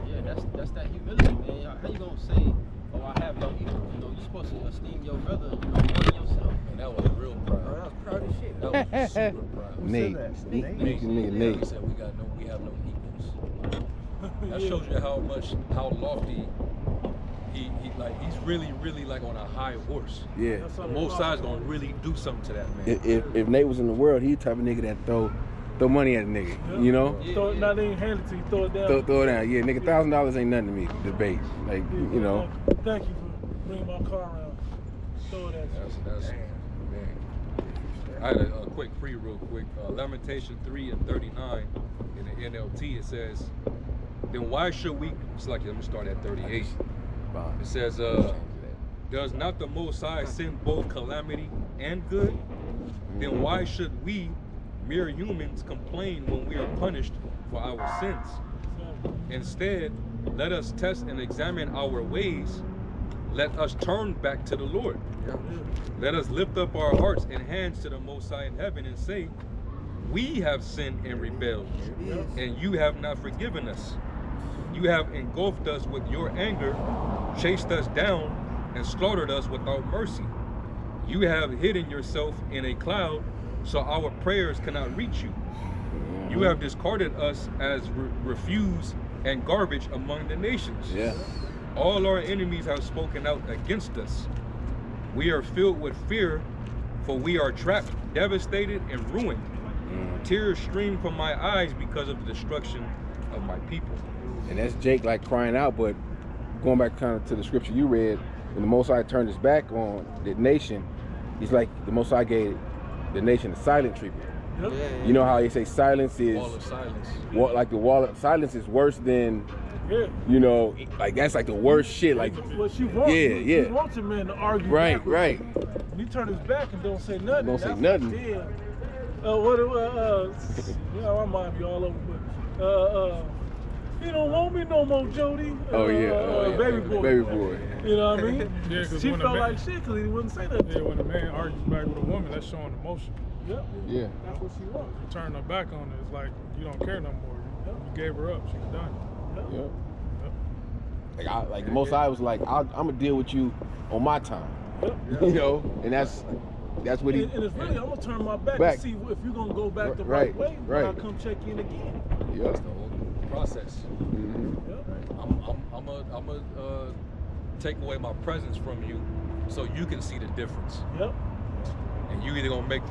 Yeah, that's that humility, man. How you gonna say, oh, I have no equal? You know, you're supposed to esteem your brother, more than yourself. And that was real proud. Oh, that was proud as shit. That was super proud. Nate. Nate said we have no equals. That shows you how lofty he's really like on a high horse. Yeah. The Most High's gonna really do something to that man. If Nate was in the world, he'd type of nigga that throw money at a nigga. You know? Not even hand it to you, throw it down. Throw it down. Yeah, nigga, $1,000 ain't nothing to me. Debate. Like, you know. Thank you for bringing my car around. Throw it at you. That's man. I had a quick free real quick. Lamentation 3:39 in the NLT, it says, then why should we, let me start at 38. It says, does not the Most High send both calamity and good? Then why should we, mere humans, complain when we are punished for our sins? Instead, let us test and examine our ways. Let us turn back to the Lord. Let us lift up our hearts and hands to the Most High in heaven and say, we have sinned and rebelled, and you have not forgiven us. You have engulfed us with your anger, chased us down, and slaughtered us without mercy. You have hidden yourself in a cloud, so our prayers cannot reach you. You have discarded us as refuse and garbage among the nations. Yeah. All our enemies have spoken out against us. We are filled with fear, for we are trapped, devastated, and ruined. Tears stream from my eyes because of the destruction of my people. And that's Jake like crying out, but going back kind of to the scripture you read, when the Most High turned his back on the nation, he's like the Most High gave the nation a silent treatment. Yeah, yeah. You know how they say silence is Wall of silence. Like the wall of silence is worse than, you know, like that's like the worst shit. Like what she wants. Yeah. She wants a man to argue. Right. When he turn his back and don't say nothing. Don't say nothing. Like, damn. My mind be all over, but you don't want me no more, Jody. Baby boy. You know what I mean? Yeah, she felt like shit because he wouldn't say that. Yeah, when a man argues back with a woman, that's showing emotion. Yep. Yeah. That's what she wants. You turn her back on it, it's like you don't care no more. You gave her up, she's done. Yep. Like the Most High was like, I'm gonna deal with you on my time. You know, and that's what he. And it's really, I'm gonna turn my back to see if you're gonna go back the right way. Right. I'll come check in again. Yeah. That's the whole process. I'm gonna take away my presence from you, so you can see the difference. Yep. And you either gonna make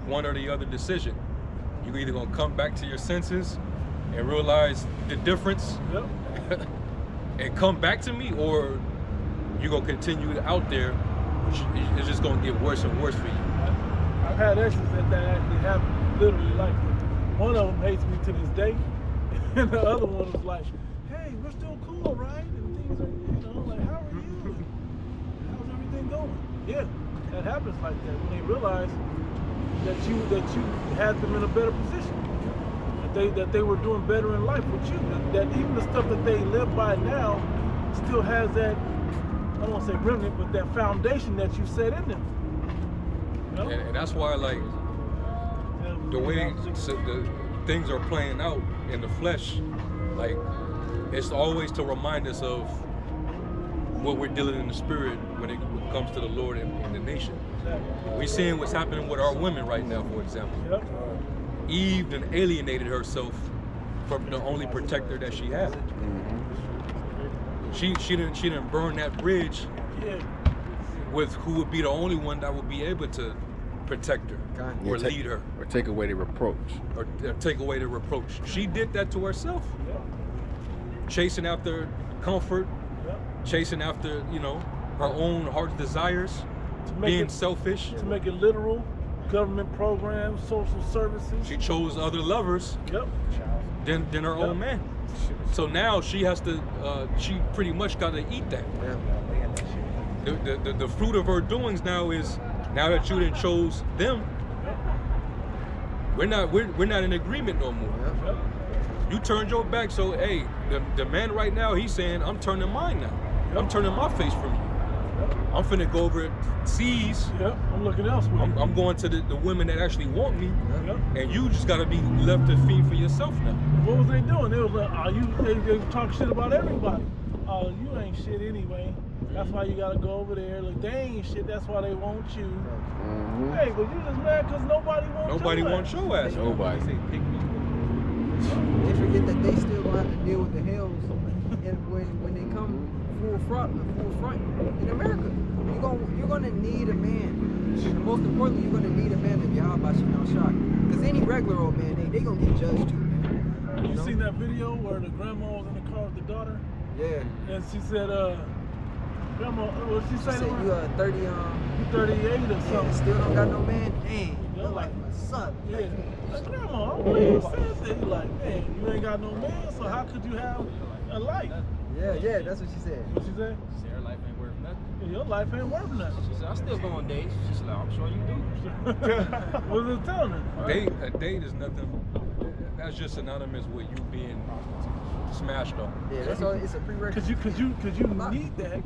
one or the other decision. You either gonna come back to your senses and realize the difference, and come back to me, or you gonna continue out there, which is just gonna get worse and worse for you. I've had exes that actually happened, literally like that. One of them hates me to this day, and the other one was like, "Hey, we're still cool, right?" And things are, like, "How are you? How's everything going?" Yeah. That happens like that when they realize that you had them in a better position, that they were doing better in life with you, that even the stuff that they live by now still has that, I don't want to say remnant, but that foundation that you set in them. You know? And that's why, like, the way the things are playing out in the flesh, like, it's always to remind us of what we're dealing in the spirit when it comes to the Lord and the nation. We're seeing what's happening with our women right now, for example. Eve then alienated herself from the only protector that she had. She didn't burn that bridge with who would be the only one that would be able to protect her or lead her. Or take away the reproach. Or take away the reproach. She did that to herself. Chasing after comfort, chasing after, her own heart's desires, being selfish. To make it literal, government programs, social services. She chose other lovers than her own man. So now she has to, she pretty much got to eat that. The fruit of her doings now is, now that you done chose them, we're not in agreement no more. You turned your back, so hey, the man right now, he's saying, I'm turning mine now. I'm turning my face from you. I'm finna go over seas. I'm looking elsewhere. I'm going to the women that actually want me, and you just gotta be left to feed for yourself now. What was they doing? They was like, they talk shit about everybody. Oh, you ain't shit anyway. That's why you gotta go over there. Like, they ain't shit. That's why they want you. Hey, but you just mad because nobody wants your ass. Nobody. They forget that they still gonna have to deal with the hells, and when they come full front in America, you're gonna need a man. And most importantly, you're gonna need a man that Yahweh Shemel Shai. Because any regular old man, they gonna get judged too, man. You seen that video where the grandma was in the car with the daughter? Yeah. And she said, Grandma, what she say? She said you 30, you 38 or something. Yeah, still don't got no man. Dang, look like my son. Yeah. Like, Grandma, I'm waiting for that. You like, man, you ain't got no man, so how could you have a life? Yeah, that's what she said. What she said? She said her life ain't worth nothing. Yeah, your life ain't worth nothing. She said, I still go on dates. She said, I'm sure you do. What was it telling her? A date is nothing. That's just synonymous with you being smashed on. Yeah, that's all. It's a prerequisite. Cause you need that.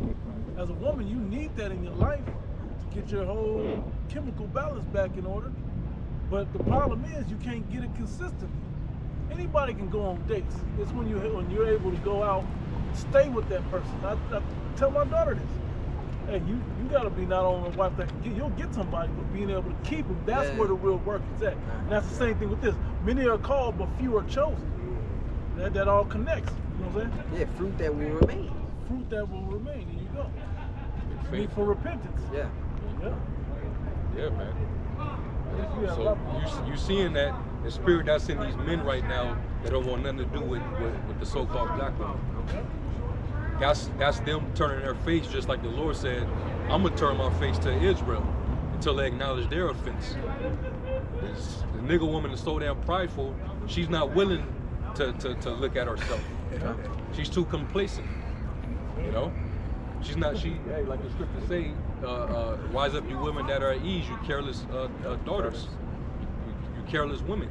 As a woman, you need that in your life to get your whole chemical balance back in order. But the problem is you can't get it consistently. Anybody can go on dates. It's when you're able to go out, stay with that person. I tell my daughter this. hey, you gotta be not only a wife that you'll get somebody, but being able to keep them. That's Yeah. where the real work is at. And that's the same thing with this. Many are called, but few are chosen. That all connects. You know what I'm saying? Yeah, fruit that will remain. Fruit that will remain. There you go. Faith. Need for repentance. Yeah. Yeah. Yeah, man. You got a So lot- you seeing that the spirit that's in these men right now that don't want nothing to do with the so-called black women. That's them turning their face, just like the Lord said, I'm gonna turn my face to Israel until they acknowledge their offense. The nigga woman is so damn prideful, she's not willing to look at herself. She's too complacent. You know? Hey, like the scriptures say, rise up you women that are at ease, you careless daughters. You careless women.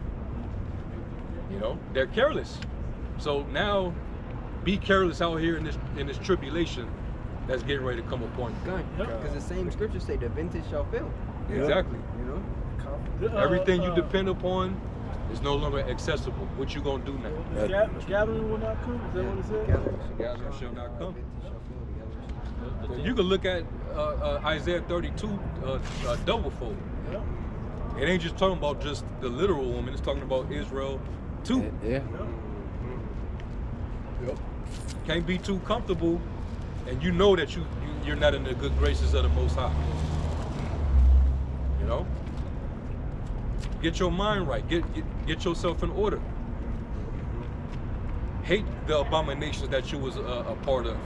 You know, they're careless. So now be careless out here in this tribulation that's getting ready to come upon you. Because the same scriptures say the vintage shall fail. Exactly. You know? Everything you depend upon is no longer accessible. What you gonna do now? Gathering will not come. Is that what it said? Gathering shall not come. Vintage shall fail, the gathering shall You can look at Isaiah 32 double fold. Yeah. It ain't just talking about just the literal woman. It's talking about Israel too. Yeah. Can't be too comfortable, and you know that you're not in the good graces of the Most High. You know, get your mind right. Get yourself in order. Hate the abominations that you was a part of.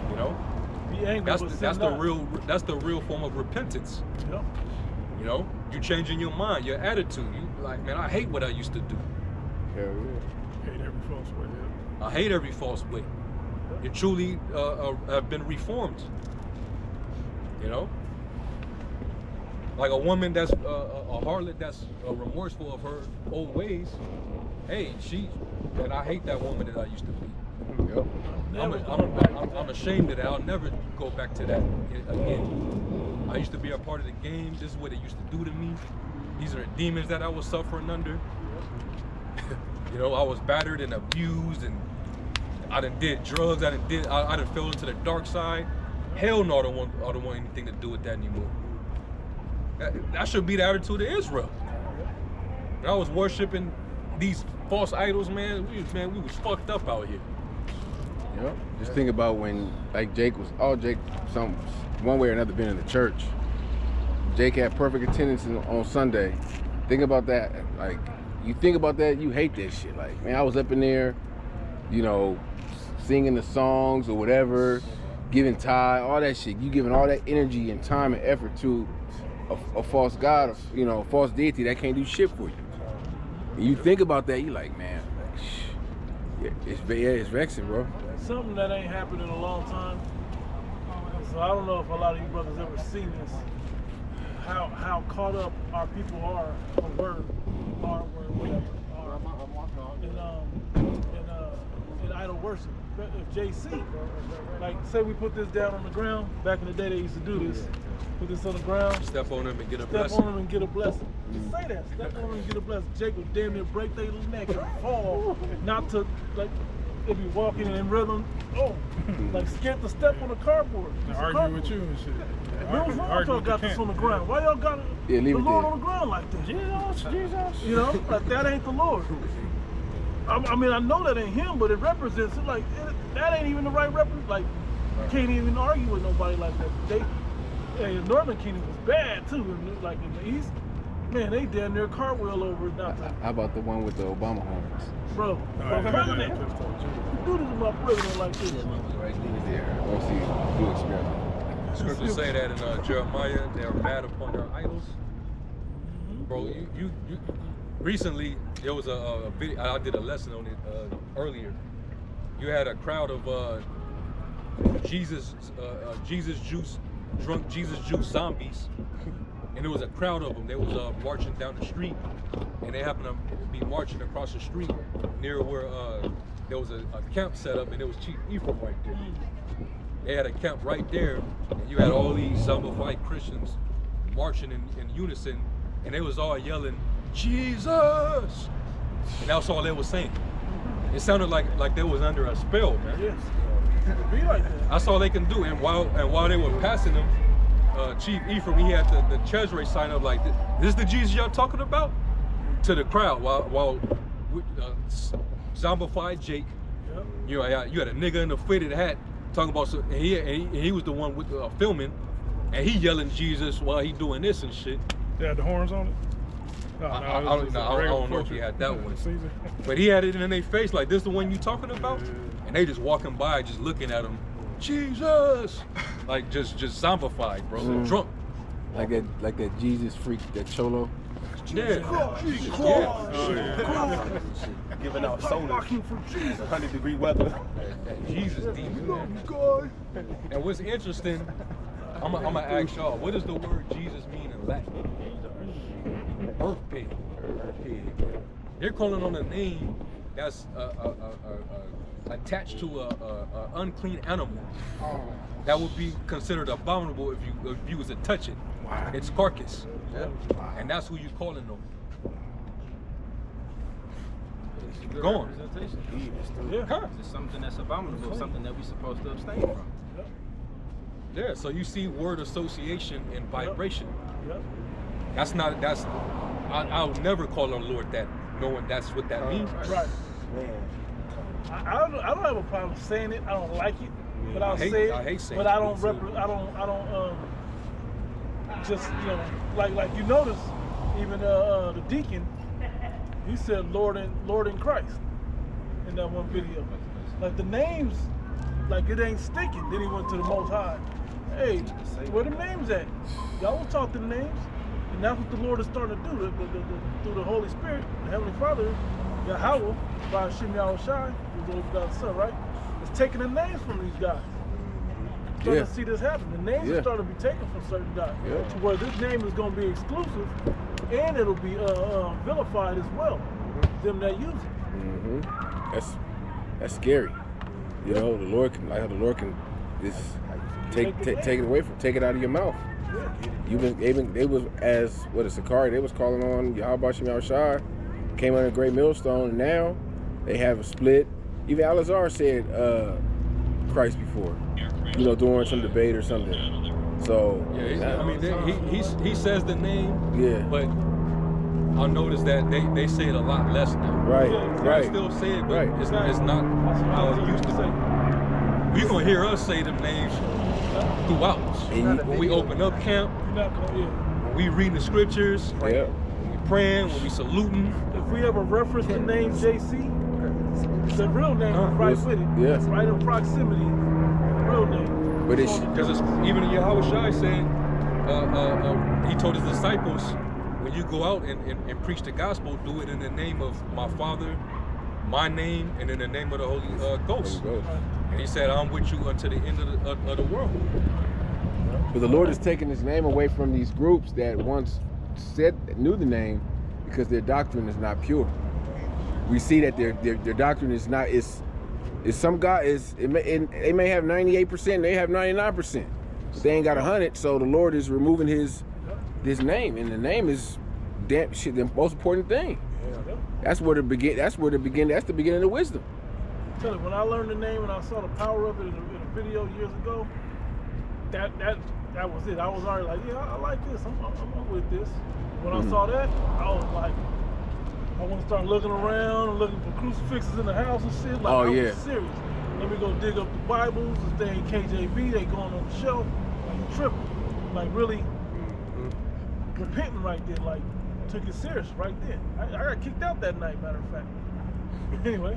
You know, Be angry, but sin that's not. the real form of repentance. Yep. You know, you changing your mind, your attitude. You like, man, I hate what I used to do. Hell yeah. Hate every false way. I hate every false way. You truly have been reformed. You know, like a woman that's a harlot that's remorseful of her old ways. Hey, and I hate that woman that I used to be. Yep. I'm ashamed of that. I'll never go back to that again. I used to be a part of the game. This is what they used to do to me. These are the demons that I was suffering under. You know, I was battered and abused, and I done did drugs. I done fell into the dark side. Hell no, I don't want anything to do with that anymore. That should be the attitude of Israel. When I was worshiping these false idols, man, we was fucked up out here. Yep. Just think about when, like, Jake, one way or another, been in the church. Jake had perfect attendance on Sunday. Think about that. Like, you think about that, you hate that shit. Like, man, I was up in there, you know, singing the songs or whatever, giving tithe, all that shit. You giving all that energy and time and effort to a false god, you know, a false deity that can't do shit for you. And you think about that, you like, man, it's vexing, bro. Something that ain't happened in a long time. So I don't know if a lot of you brothers ever seen this. How caught up our people are, or were, whatever, in idol worship. If JC, like, say we put this down on the ground. Back in the day, they used to do this. Put this on the ground. Step on them and get a Step blessing. on them and get a blessing. Just say that. Step on them and get a blessing. Jake would damn near break their neck and fall. Not to, like, they'd be walking in rhythm. Oh, like scared to step on the cardboard. They argue with you and shit. What was wrong with y'all got this on the ground? Why y'all got Yeah, the leave it Lord there. on the ground like that? Jesus. You know, like that ain't the Lord. I mean, I know that ain't him, but it represents it. Like that ain't even the right represent. Like you can't even argue with nobody like that. The Northern Kingdom was bad too. Like in the East, man, they damn near cartwheel over not to. How about the one with the Obama horns? Bro, my president. Do this to my president like this. Yeah, let's see, do experiment. Scriptures say that in Jeremiah, they are mad upon their idols. Bro, you recently there was a video. I did a lesson on it earlier. You had a crowd of Jesus juice zombies, and there was a crowd of them. They was marching down the street, and they happened to be marching across the street near where there was a camp set up, and there was Chief Ephraim right there. They had a camp right there, and you had all these zombified Christians marching in unison, and they was all yelling, Jesus! And that's all they was saying. It sounded like they was under a spell, man. Yes. Be like that. That's all they can do. And while they were passing him, Chief Ephraim, he had the treasury sign up like, "This is the Jesus y'all talking about?" To the crowd, while zombified Jake, Yep. you had a nigga in a fitted hat talking about, and he was the one with filming, and he yelling Jesus while he doing this and shit. They had the horns on it. I don't know if he had that one, but he had it in their face like, "This the one you talking about?" And they just walking by, just looking at him, Jesus, like just zombified, bro, drunk. Like that Jesus freak, that cholo. Yeah. Giving out soda. 100-degree weather. That Jesus demon. And what's interesting, I'm gonna ask y'all, what does the word Jesus mean in Latin? Earth pig. They're calling on a name that's attached to a unclean animal that would be considered abominable if you was to touch it. Its carcass. And that's who you calling on. Go on. Yeah. It's something that's abominable, something that we're supposed to abstain from. Yeah, so you see word association and vibration. Yep. I'll never call on the Lord that, knowing that's what that means. Right. I don't have a problem saying it. I don't like it, but I'll say it. I hate saying but it. I don't just, you know, like you notice, even the deacon, he said Lord in Christ in that one video. Like the names, like it ain't sticking. Then he went to the Most High. Hey, where the names at? Y'all will talk to the names. And that's what the Lord is starting to do through the Holy Spirit, the Heavenly Father, Yahweh, by Hashem Yahushai, who's the only begotten Son, right? It's taking the names from these guys. Starting to see this happen. The names are starting to be taken from certain guys. To where this name is going to be exclusive and it'll be vilified as well. Them that use it. That's scary. You know, the Lord can just take it away from, take it out of your mouth. They was, as what is Sakari, they was calling on Yahweh Shem Yahushai, came under a great millstone, and now they have a split. Even Al-Azhar said Christ before, you know, during some debate or something. So he says the name, but I noticed that they say it a lot less now. Right. They still say it, but it's not how it used to be. You gonna hear us say them names throughout. When we open up camp, when we reading the scriptures, when we praying, when we saluting. If we ever reference the name JC, the real name is right with it. It's right in proximity, the real name. But it's because even Yahweh Shai said, he told his disciples, when you go out and preach the gospel, do it in the name of my Father, my name, and in the name of the Holy Ghost. And he said, I'm with you until the end of the world. But the Lord is taking his name away from these groups that once knew the name, because their doctrine is not pure. We see that their doctrine is not, is some guy they may have 98%, they have 99%. But they ain't got 100, so the Lord is removing his name, and the name is the most important thing. That's the beginning of the wisdom. Tell you, when I learned the name and I saw the power of it in a video years ago, that was it. I was already like, yeah, I like this. I'm with this. When I saw that, I was like, I want to start looking around and looking for crucifixes in the house and shit. Like, I was serious. Let me go dig up the Bibles. If they ain't KJV, they going on the shelf. Like tripping. Like really repenting right there. Like took it serious right then. I got kicked out that night, matter of fact. Anyway.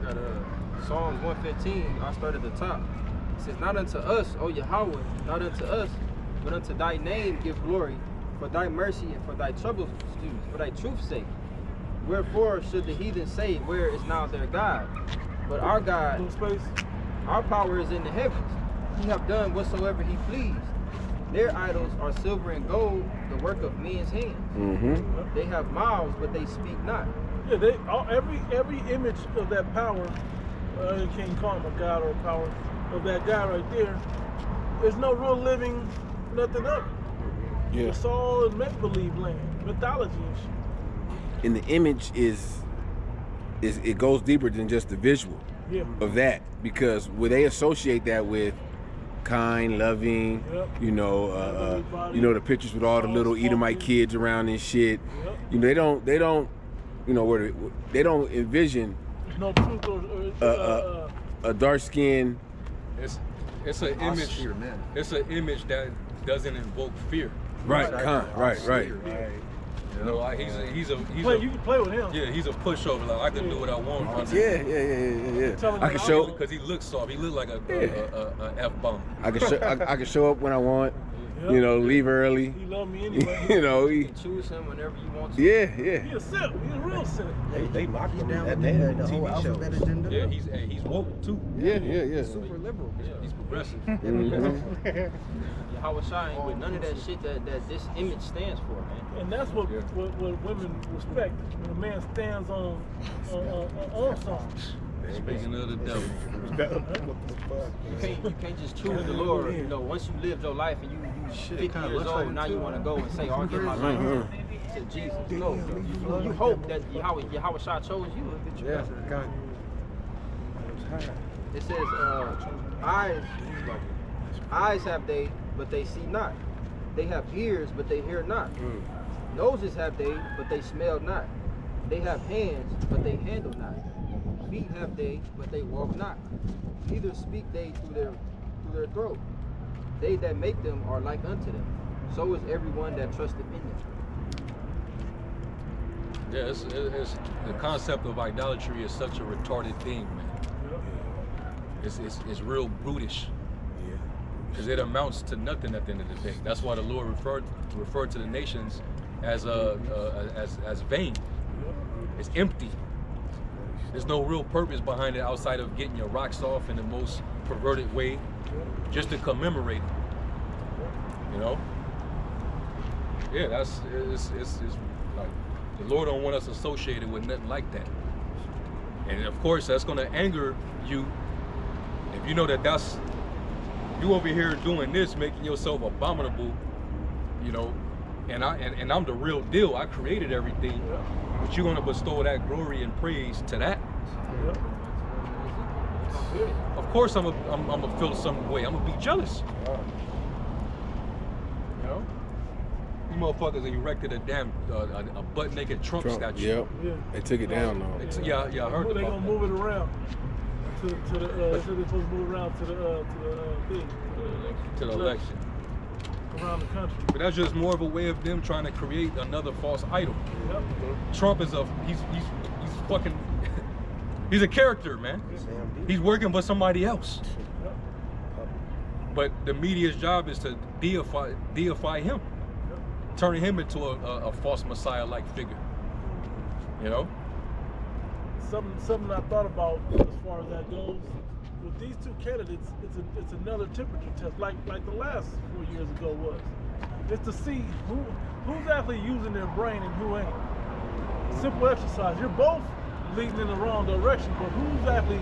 Got Psalms 115, I start at the top. It says, not unto us, O Yahweh, not unto us, but unto thy name give glory, for thy mercy and for thy for thy truth's sake. Wherefore should the heathen say, where is now their God? But our God, our power is in the heavens. He have done whatsoever he pleased. Their idols are silver and gold, the work of men's hands. They have mouths, but they speak not. Yeah, every image of that power, you can't call him a god or a power, of that guy right there, there's no real living, nothing of it. Yeah. It's all in make-believe land, mythology and shit. And the image it goes deeper than just the visual. Yeah. of that, because where they associate that with kind, loving, Yep. you know, Everybody. you know, the pictures with all the little Edomite kids around and shit. Yep. You know, they don't, you know, they don't envision There's no truth or a dark skin. It's an image. Austere man. It's an image that doesn't invoke fear. Right, right. You know, he's a you can play with him. yeah, he's a pushover. Like I can do what I want. Yeah. Tell him I can that show. because he looks soft. He look like a F-bomb. I can show up when I want. Yep. You know, leave early. He love me anyway. You know, You can choose him whenever you want to. yeah. He a simp. He a real simp. They mocked He's him down at with that the whole TV alphabet show. agenda. Yeah, he's woke too. Yeah. Super liberal. Yeah, he's progressive. Mhm. Yahweh Shai ain't with none of that shit that this image stands for, man. And that's what Yeah. what women respect. When a man stands on something. Speaking of the devil. You can't just choose the Lord. You know, once you lived your life and you 50 years old, now you want to go and say, "Oh, I'll give my life to Jesus." No, you hope that Yahweh Shai chose you. Yeah. It says, eyes have they, but they see not. They have ears, but they hear not. Noses have they, but they smell not. They have hands, but they handle not. Feet have they, but they walk not. Neither speak they through their throat. They that make them are like unto them. So is everyone that trusteth in them. Yeah, it's the concept of idolatry is such a retarded thing, man. It's real brutish. Yeah. Because it amounts to nothing at the end of the day. That's why the Lord referred to the nations as vain. It's empty. There's no real purpose behind it outside of getting your rocks off in the most perverted way, just to commemorate it. You know? Yeah, it's like the Lord don't want us associated with nothing like that. And of course, that's gonna anger you if you know that's you over here doing this, making yourself abominable. You know, and I'm the real deal. I created everything, but you're gonna bestow that glory and praise to that. Of course, I'm gonna feel some way. I'm gonna be jealous. You know, these motherfuckers erected a damn a butt naked Trump statue. Yep. Yeah. They took it down though. Yeah, I heard They about gonna move it around to the. They said they're supposed to move around to the thing. to the election. Around the country. But that's just more of a way of them trying to create another false idol. Yep. Trump is he's fucking he's a character, man. He's working for somebody else. Yep. But the media's job is to deify him, turning him into a false messiah-like figure. You know? Something I thought about as far as that goes. With these two candidates, it's another temperature test, like the last 4 years ago was. It's to see who's actually using their brain and who ain't. Simple exercise. You're both leading in the wrong direction, but who's actually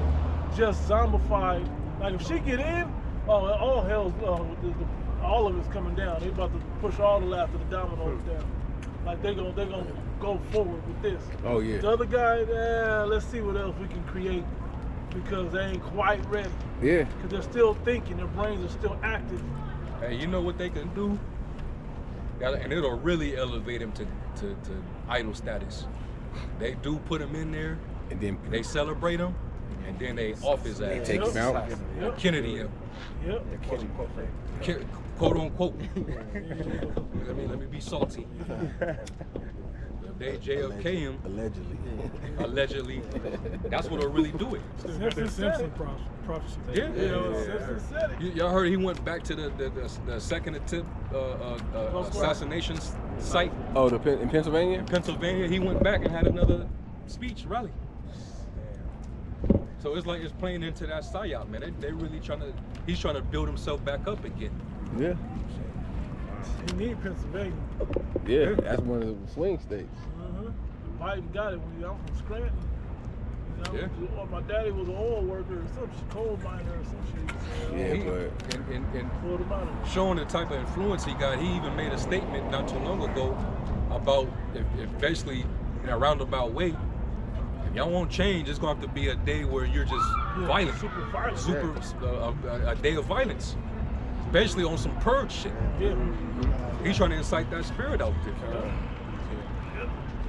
just zombified? Like if she get in, all hell's all of it's coming down. They about to push all the last of the dominoes down. Like they're gonna go forward with this. Oh yeah. The other guy, let's see what else we can create. Because they ain't quite ready. Yeah. Because they're still thinking, their brains are still active. Hey, you know what they can do? And it'll really elevate him to idol status. They do put him in there, And then they celebrate him, and then they off his ass. take him out. Yep. Kennedy him. Yep. Quote unquote. let me be salty. If they JFK him, allegedly, that's what'll really do it. Simpson prophecy. Yeah. Simpson said it. Y'all heard he went back to the second attempt assassination site Oh, in Pennsylvania? in Pennsylvania. He went back and had another speech rally. So it's like it's playing into that psyop, man. They really he's trying to build himself back up again. Yeah. He need Pennsylvania. Yeah. That's one of the swing states. Biden got it when I'm from Scranton. You know, my daddy was an oil worker or some coal miner or some shit. So, Yeah, but pulled him out of it. Showing the type of influence he got, he even made a statement not too long ago about if basically in a roundabout way, if y'all won't change. It's gonna have to be a day where you're just violent, super violent, a day of violence, especially on some purge shit. Yeah. He's trying to incite that spirit out there.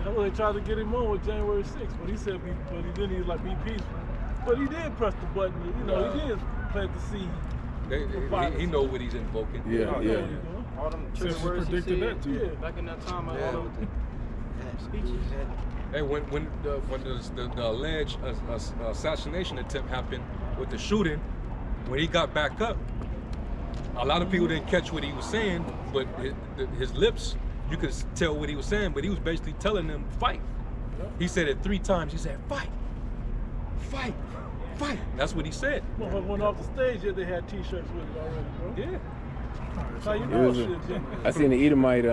That's what they tried to get him on with January 6th, but he said, but he didn't. He was like, be peaceful. But he did press the button. You know, he did plant the seed. He know what he's invoking. Yeah. All them Since trigger we words he predicted said that too. back in that time. Yeah, All with them speeches. Hey, when the alleged assassination attempt happened with the shooting, when he got back up, a lot of people didn't catch what he was saying, but his lips, you could tell what he was saying, but he was basically telling them, fight. He said it 3 times. He said, fight, fight, fight. That's what he said. Motherfucker went off the stage, they had T-shirts with it already, bro. Yeah. That's how you know shit, Jimmy. I seen the Edomite.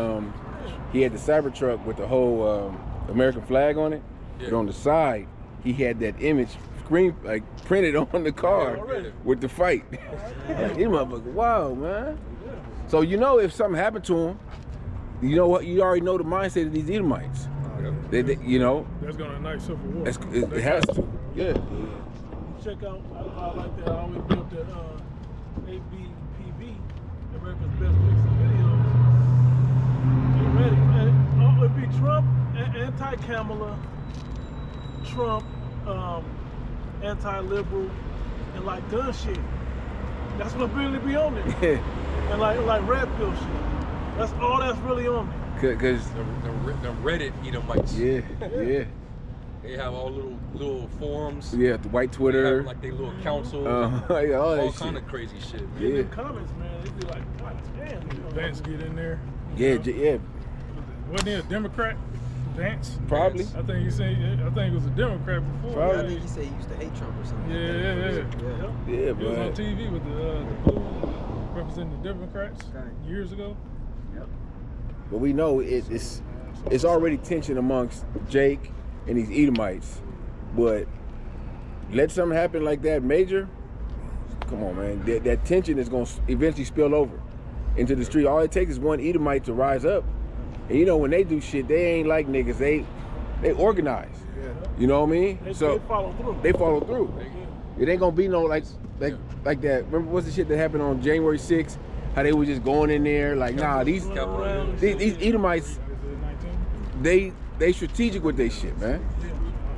He had the Cybertruck with the whole American flag on it, but on the side he had that image printed on the car with the fight. These motherfuckers, wow, man. So you know if something happened to him, you know what? You already know the mindset of these Edomites. They you know. That's gonna ignite civil war. It has to. Yeah. Check out, I like that. I always built that ABPV, America's Best Mixed Videos. Get ready. It'd be Trump, anti-Kamala, Trump, anti-liberal, and like gun shit. That's what really be on there. Yeah. And like red pill shit. That's all that's really on there. Cause the Reddit Edomites. yeah. They have all little forums. Yeah, the white Twitter. They have like their little councils. Yeah, all kind of crazy shit. In the comments, man, they be like, God damn. Vance get in there. Yeah. Wasn't he a Democrat? Vance? Probably. I think he said. I think he was a Democrat before. Probably. I think he said he used to hate Trump or something. Yeah. Yeah, He was on but TV with the blue representing the Democrats years ago. but we know it's already tension amongst Jake and these Edomites. But let something happen like that major, come on, man. That tension is going to eventually spill over into the street. All it takes is one Edomite to rise up. And you know, when they do shit, they ain't like niggas. They organize. Yeah. You know what I mean? They follow through. They follow through. It ain't gonna be no like that. Remember what's the shit that happened on January 6th? How they were just going in there like, nah, these Edomites, they strategic with their shit, man.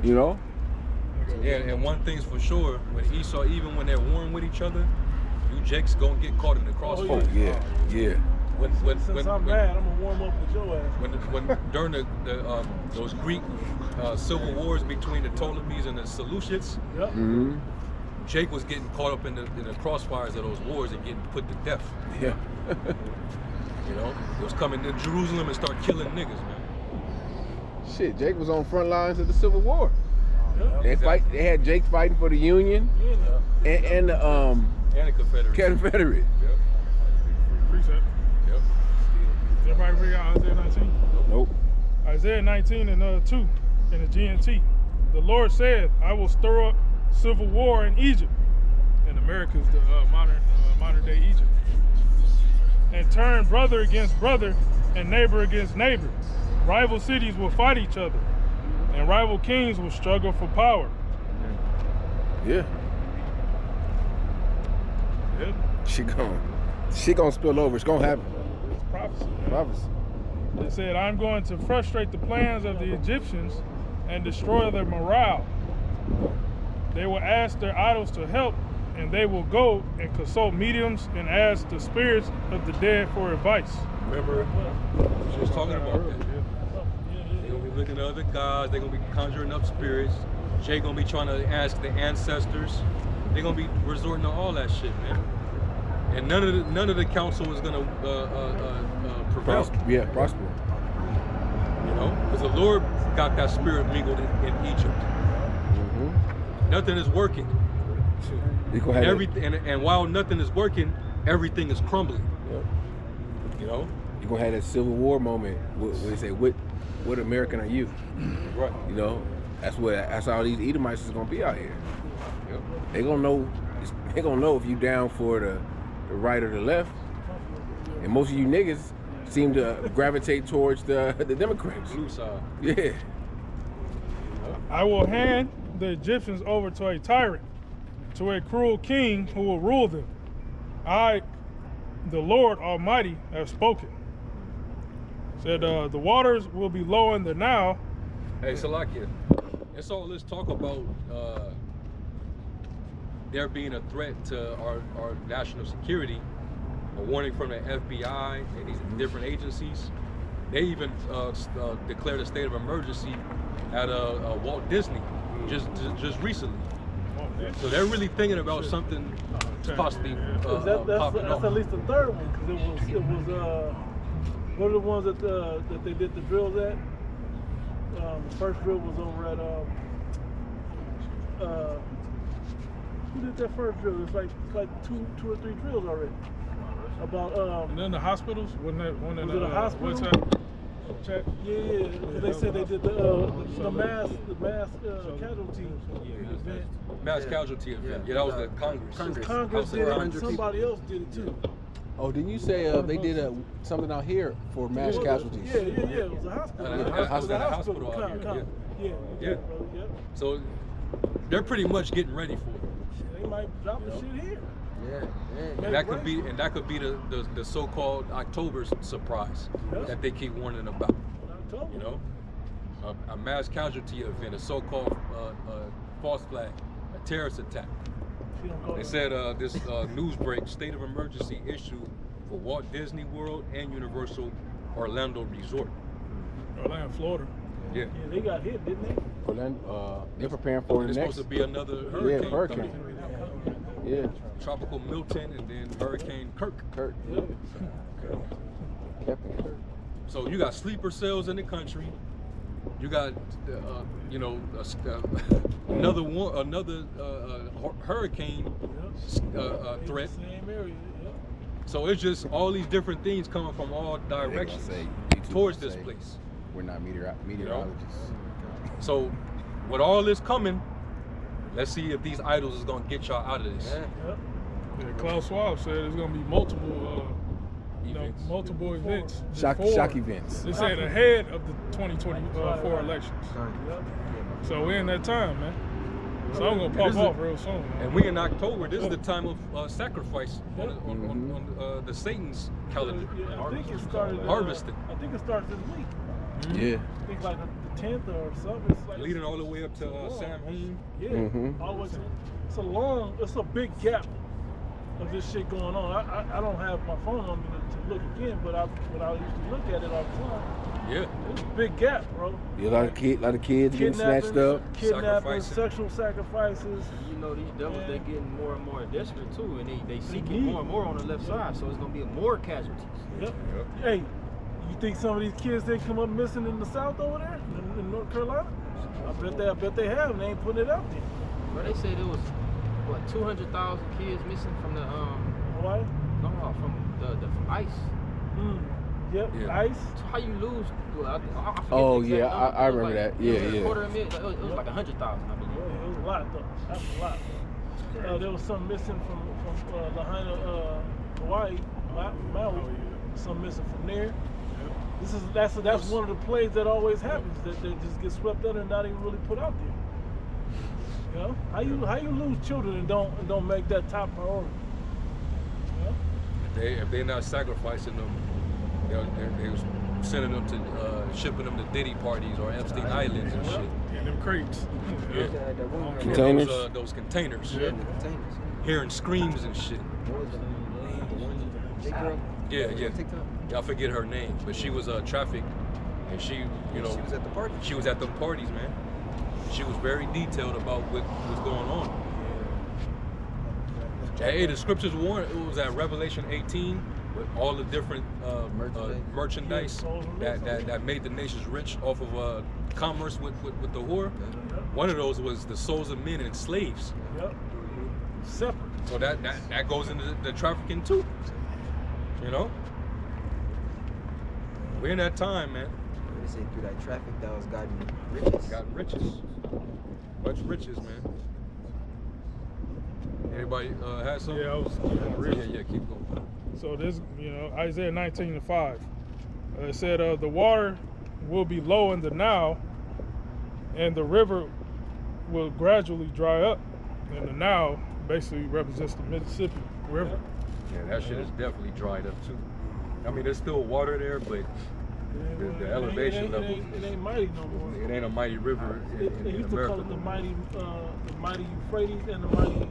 You know? Yeah, and one thing's for sure, when Esau, even when they're warring with each other, you Jake's gonna get caught in the crossfire. Oh yeah. Since I'm bad, I'm gonna warm up with your ass. When during those Greek civil wars between the Ptolemies and the Seleucids, Jake was getting caught up in the crossfires of those wars and getting put to death. Yeah. You know, it was coming to Jerusalem and start killing niggas, man. Shit, Jake was on front lines of the Civil War. Exactly. They had Jake fighting for the Union and the Confederate. Yep. Precept. Yep. Everybody read out Isaiah 19? Nope. Isaiah 19 and 2 in the GNT. The Lord said, I will stir up civil war in Egypt. And America's the modern day Egypt. And turn brother against brother and neighbor against neighbor. Rival cities will fight each other. And rival kings will struggle for power. Yeah. Yep. She gonna spill over. It's gonna happen. It's prophecy. Man. Prophecy. It said, I'm going to frustrate the plans of the Egyptians and destroy their morale. They will ask their idols to help, and they will go and consult mediums and ask the spirits of the dead for advice. Remember, she was talking about that. They're gonna be looking at other gods. They're gonna be conjuring up spirits. Jay gonna be trying to ask the ancestors. They're gonna be resorting to all that shit, man. And none of the council is gonna prevail. Prosper. You know, because the Lord got that spirit mingled in Egypt. Nothing is working. Everything, and while nothing is working, everything is crumbling. Yep. You know, You're gonna have that Civil War moment where they say, "What American are you?" Right. You know, that's how these Edomites is gonna be out here. Yep. They gonna know if you down for the right or the left. And most of you niggas seem to gravitate towards the Democrats. Blue side. Yeah. I will hand the Egyptians over to a tyrant, to a cruel king who will rule them. I, the Lord Almighty, have spoken. Said the waters will be low in the Nile. Hey, Salakia, it's all this talk about there being a threat to our national security, a warning from the FBI and these different agencies. They even declared a state of emergency at Walt Disney just recently. So they're really thinking about something possibly popping that's off. at least the third one, because it was what are the ones that they did the drills at? The first drill was over at who did that first drill? It's like two or three drills already. About And then the hospitals, wasn't that one of the hospital? Check. Yeah. They said they did the mass casualty event. Mass casualty event. Yeah, that was the Congress. Congress did it, and somebody else did it too. Oh, didn't you say they did something out here for mass casualties? Yeah. It was a hospital. Hospital out here. Yeah. So they're pretty much getting ready for it. They might drop the shit here. And that could be the so-called October surprise that they keep warning about. You know, a mass casualty event, a so-called false flag, a terrorist attack. They said this news break: state of emergency issued for Walt Disney World and Universal Orlando Resort. Orlando, Florida. Yeah, they got hit, didn't they? Orlando, they're preparing for the next. It's supposed to be another hurricane. Yeah, hurricane. Yeah. Tropical Milton and then Hurricane Kirk. Captain Kirk. So you got sleeper cells in the country. You got, another hurricane threat. Same area. So it's just all these different things coming from all directions towards this place. We're not meteorologists. So with all this coming, let's see if these idols is gonna get y'all out of this. Yeah, Klaus Schwab said there's gonna be multiple events. Shock events. They said ahead of the 2024 elections. So we're in that time, man. So I'm gonna pop off real soon. Man. And we in October. This is the time of sacrifice on the Satan's calendar. I think it started harvesting. I think it starts this week. Yeah. I think like the 10th or something. It's like leading all the way up to Sam Hoon. Yeah. Always. It's a big gap of this shit going on. I don't have my phone on me to look again, but I used to look at it all the time. Yeah. It's a big gap, bro. Yeah, a lot of kids getting snatched up. Kidnapping, sexual sacrifices. You know, these devils, they're getting more and more desperate too, and they seeking more and more on the left side, so it's gonna be more casualties. Yep. Hey, you think some of these kids, they come up missing in the South over there, in North Carolina? I bet they have, and they ain't putting it out there. But they said it was, 200,000 kids missing from the, Hawaii? No, from the ICE. Yep, ICE. So how you lose? I remember that. Yeah. $250,000. It was like 100,000, I believe. Yeah, it was a lot though. That's a lot. There was some missing from Lahaina, Hawaii, Maui. Some missing from there. That's one of the plays that always happens, that they just get swept under and not even really put out there. You know, how you lose children and don't make that top priority? You know? If they're not sacrificing them, they was sending them to shipping them to Diddy parties or Epstein Islands and shit. In them crates. Containers. Those containers. Yeah, the containers. Hearing screams and shit. Yeah. I forget her name, but she was trafficked, and she was at the party. She was at the parties, man. She was very detailed about what was going on. Hey, the scriptures warn. It was at Revelation 18 with all the different merchandise that made the nations rich off of commerce with the whore. One of those was the souls of men and slaves. Yep. Separate. So that goes into the trafficking too. You know? We're in that time, man. They say through that traffic that was gotten riches. Gotten riches. Much riches, man. Anybody has something? Yeah, I was keeping it real. Yeah, keep going. So this, Isaiah 19:5. It said, the water will be low in the Nile, and the river will gradually dry up. And the Nile basically represents the Mississippi River. Yeah, that shit is definitely dried up too. I mean, there's still water there, but the elevation level. It ain't mighty no more. It ain't a mighty river in They used to America. call it the mighty Euphrates and the mighty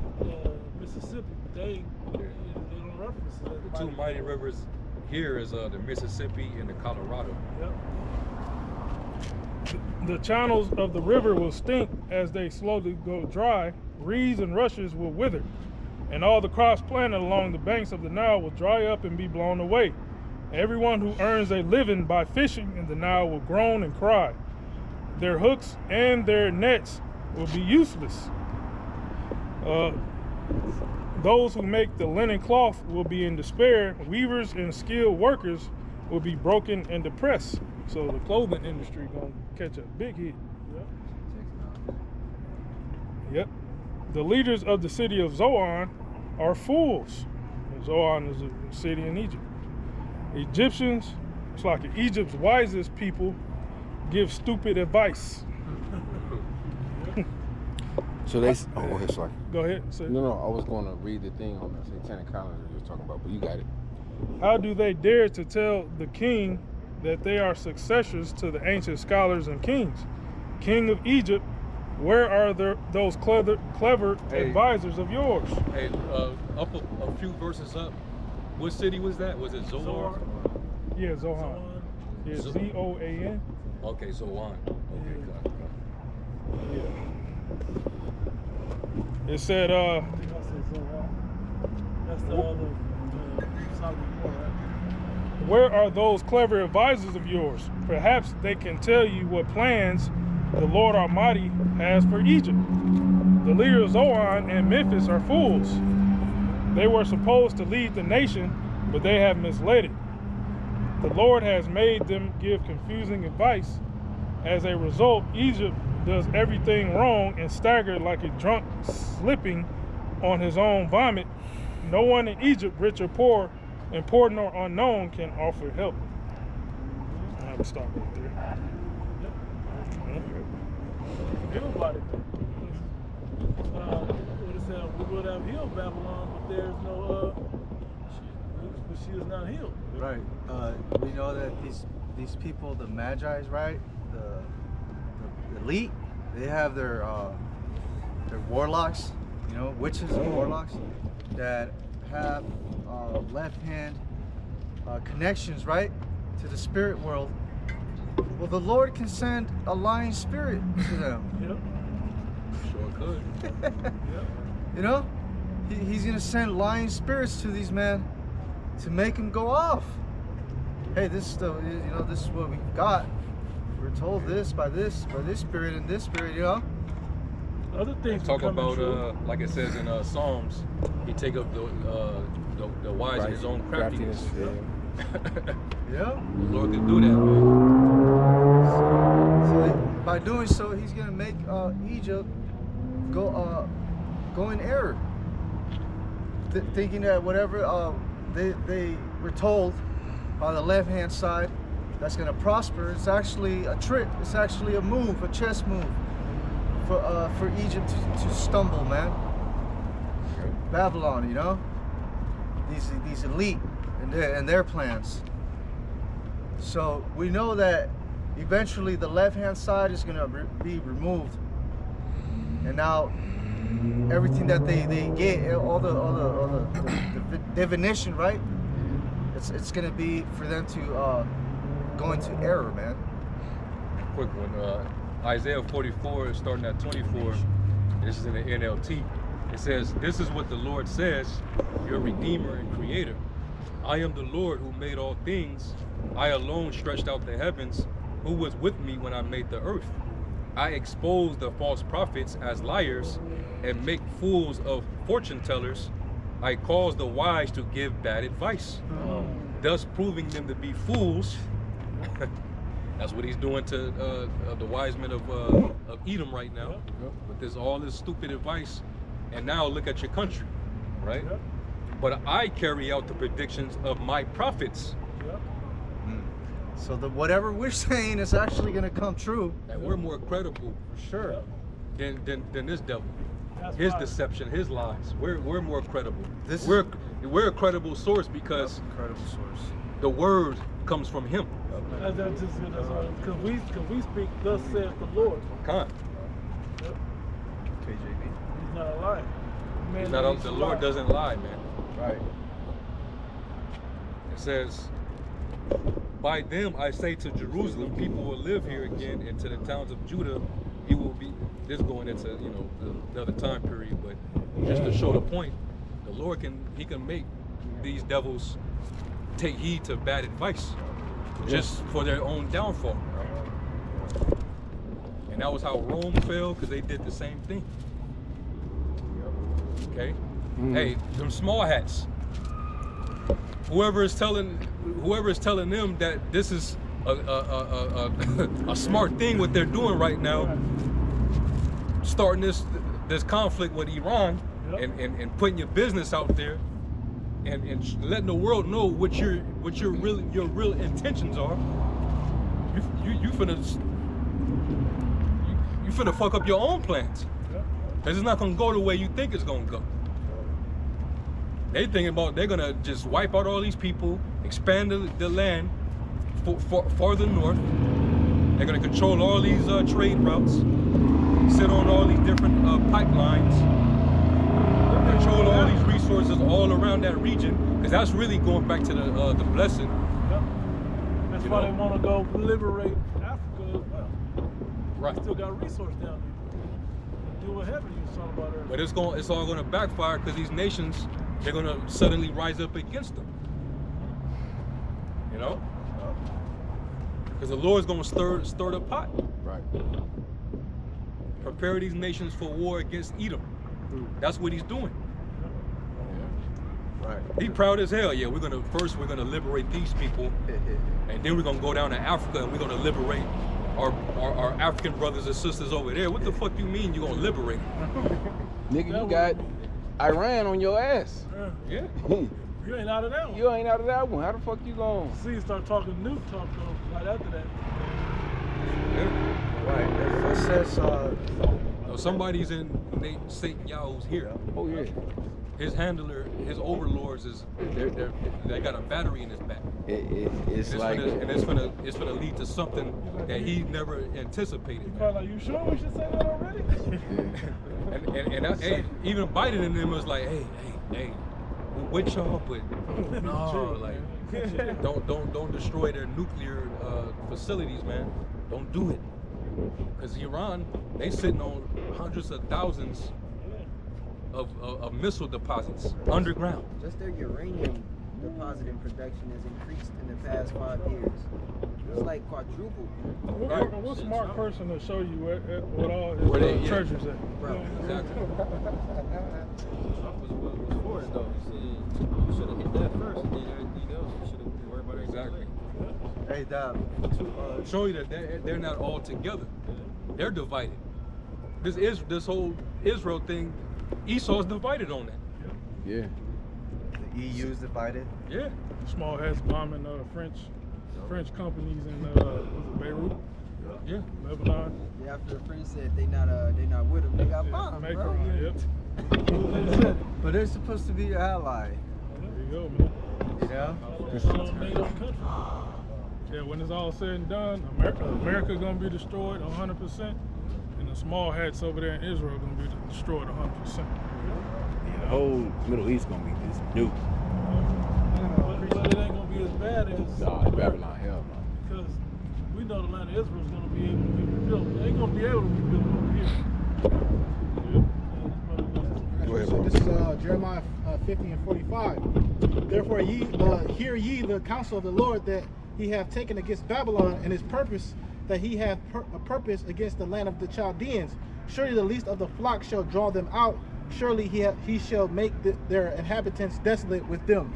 Mississippi. But they don't reference it. as The two mighty rivers here is the Mississippi and the Colorado. Yep. The channels of the river will stink as they slowly go dry. Reeds and rushes will wither, and all the crops planted along the banks of the Nile will dry up and be blown away. Everyone who earns a living by fishing in the Nile will groan and cry. Their hooks and their nets will be useless. Those who make the linen cloth will be in despair. Weavers and skilled workers will be broken and depressed. So the clothing industry gonna catch a big hit. Yep. The leaders of the city of Zoan are fools. Zoan is a city in Egypt. Egyptians, it's like Egypt's wisest people, give stupid advice. So they. Oh, go ahead, sorry. Go ahead. Say. No, I was going to read the thing on the satanic calendar you were talking about, but you got it. How do they dare to tell the king that they are successors to the ancient scholars and kings? King of Egypt, where are those clever advisors of yours? Hey, up a few verses up, what city was that? Was it Zoar? Yeah, Zohan. Yeah, Z-O-A-N. Okay, Zoan. Okay, got it. Yeah. It said, That's the other Solomon, right? where are those clever advisors of yours? Perhaps they can tell you what plans the Lord Almighty has for Egypt. The leaders of Zoan and Memphis are fools. They were supposed to lead the nation, but they have misled it. The Lord has made them give confusing advice. As a result, Egypt does everything wrong and staggered like a drunk slipping on his own vomit. No one in Egypt, rich or poor, important or unknown, can offer help. I have to stop right there. Everybody. What it said, we would have healed Babylon, but there's no, but she is not healed. Right. We know that these people, the Magi's, right? The elite, they have their warlocks, you know, witches and warlocks that have left hand connections, right, to the spirit world. Well, the Lord can send a lying spirit to them. Yep. Sure could. Yep. You know, he's gonna send lying spirits to these men to make them go off. Hey, this is this is what we've got. We're told this by this spirit and this spirit, you know. Other things Talk about true. like it says in Psalms, he take up the wise in his own craftiness. Yeah. The Lord can do that, man. So by doing so, he's gonna make Egypt go in error, thinking that whatever they were told by the left hand side that's gonna prosper, it's actually a trick. It's actually a move, a chess move for Egypt to stumble, man. Babylon, you know, these elite and their plans. So we know that eventually the left-hand side is gonna be removed, and now everything that they get, all the divination, right? It's gonna be for them to go into error, man. Quick one. Isaiah 44, starting at 24. This is in the NLT. It says, "This is what the Lord says, your Redeemer and Creator. I am the Lord who made all things. I alone stretched out the heavens. Who was with me when I made the earth? I expose the false prophets as liars and make fools of fortune tellers. I cause the wise to give bad advice, thus proving them to be fools." That's what he's doing to the wise men of Edom right now. But there's all this stupid advice. And now look at your country, right? But I carry out the predictions of my prophets. So whatever we're saying is actually gonna come true. And we're more credible For sure. than this devil. That's His right. deception, his lies. We're more credible. This is- We're a credible source because Incredible source. the word comes from him. That's just because we speak, thus saith the Lord. Con. Yep. KJV. He's not a liar. Man, He's not that a, needs the to Lord lie. doesn't lie, man. Right. It says, by them I say to Jerusalem, people will live here again, and to the towns of Judah, he will be. This going into another time period, but just to show the point, the Lord can make these devils take heed to bad advice, just for their own downfall. And that was how Rome fell, because they did the same thing. Okay, hey, them small hats. Whoever is telling them that this is a smart thing what they're doing right now, starting this conflict with Iran, and putting your business out there, and letting the world know what your real intentions are. You finna fuck up your own plans, because it's not gonna go the way you think it's gonna go. They thinking about they're gonna just wipe out all these people, expand the land farther north. They're gonna control all these trade routes, sit on all these different pipelines, control all these resources all around that region, because that's really going back to the blessing. Yep. That's why they want to go liberate Africa as well. Right. They still got resource down there. Do what heaven you was talking about earlier. But it's all gonna backfire, because these nations, they're gonna suddenly rise up against them. You know? Because the Lord's gonna stir the pot. Right. Prepare these nations for war against Edom. That's what he's doing. Right. He proud as hell. Yeah, we're gonna liberate these people, and then we're gonna go down to Africa and we're gonna liberate our African brothers and sisters over there. What the fuck you mean you gonna liberate them? Nigga, you got Iran on your ass. Yeah. You ain't out of that one. You ain't out of that one. How the fuck you going? See, start talking nuke talk though, right after that. Right. It says, So somebody's in Satan Yahoo's here. Oh yeah. His handler, his overlords they got a battery in his back. It's like it's gonna lead to something that he never anticipated. Probably like, you sure we should say that already? Hey, even Biden and them was like, hey, we're with y'all, but no, like, don't destroy their nuclear facilities, man. Don't do it, because Iran, they sitting on hundreds of thousands of missile deposits underground. Just their uranium deposit in production has increased in the past 5 years. It's like quadrupled. What smart person to show you what all Where they- his treasures at? Bro, Exactly. Trump was for it though. You should have hit that first, and then everything else you should have worried about. Exactly. hey, Show you that they're not all together. They're divided. This whole Israel thing, Esau's divided on that. yeah. the EU's divided. Yeah. Small hats bombing French companies in was it Beirut, Yeah. Lebanon. yeah, after the French said they not with them, they got bombed, Make bro. them, yep. But they're supposed to be your ally. There you go, man. You know? Little NATO country. Yeah, when it's all said and done, America gonna be destroyed 100%, and the small hats over there in Israel gonna be destroyed 100%. The whole Middle East gonna be this nuke. But it ain't gonna be as bad as Nah, it's Babylon, hell no. because we know the land of Israel is gonna be able to be rebuilt. They ain't gonna be able to rebuild it over here. Go ahead, So bro. this is Jeremiah 50 and 45. Therefore hear ye the counsel of the Lord that he hath taken against Babylon, and his purpose that he hath a purpose against the land of the Chaldeans. Surely the least of the flock shall draw them out. Surely he shall make their inhabitants desolate with them.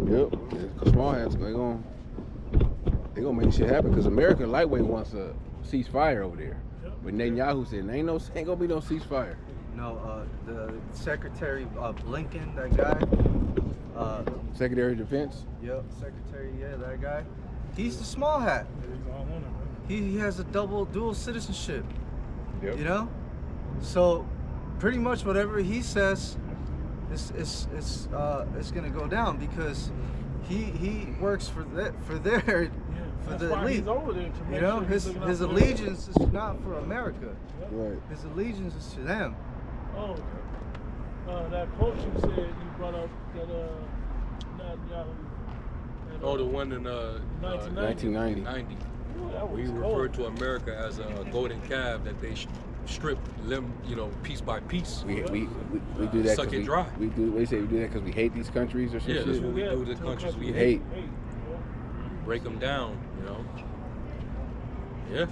Yep. Yeah, small hats, they gonna make shit happen, because America lightweight wants a ceasefire over there. But Netanyahu said ain't gonna be no ceasefire. No, the Secretary Blinken, that guy. Secretary of Defense. Yep, Secretary, yeah, that guy. He's the small hat. He's all on it, man. He has a dual citizenship. Yep. You know, so pretty much whatever he says is gonna go down because he works for their That's the why elite. he's over there to make You know, sure he's looking out his for them. allegiance is not for America. Right. His allegiance is to them. Oh, okay. That quote you said you brought up that Oh, the one in 1990. 1990. that We was refer cold. to America as a golden calf that they strip limb, piece by piece. We do that. Suck 'cause it dry. We do. What do you say? We do that because we hate these countries or some Yeah, shit. that's what we do to the countries we hate. Break them down, Yeah.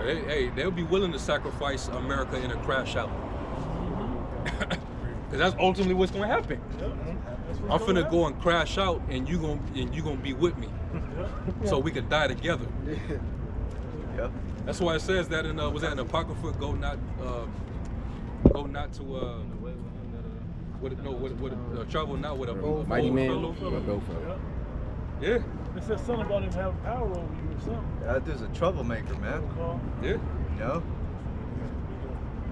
Hey, they'll be willing to sacrifice America in a crash out. Cause that's ultimately what's gonna happen. I'm finna go and crash out, and you gonna be with me, so we can die together. Yep. That's why it says that in was that in Apocrypha? Go not to travel not with a Mighty bold man. fellow. Or a bold fellow. Yeah, It said something about him having power over you or something. That dude's a troublemaker, man. Call. yeah. You know,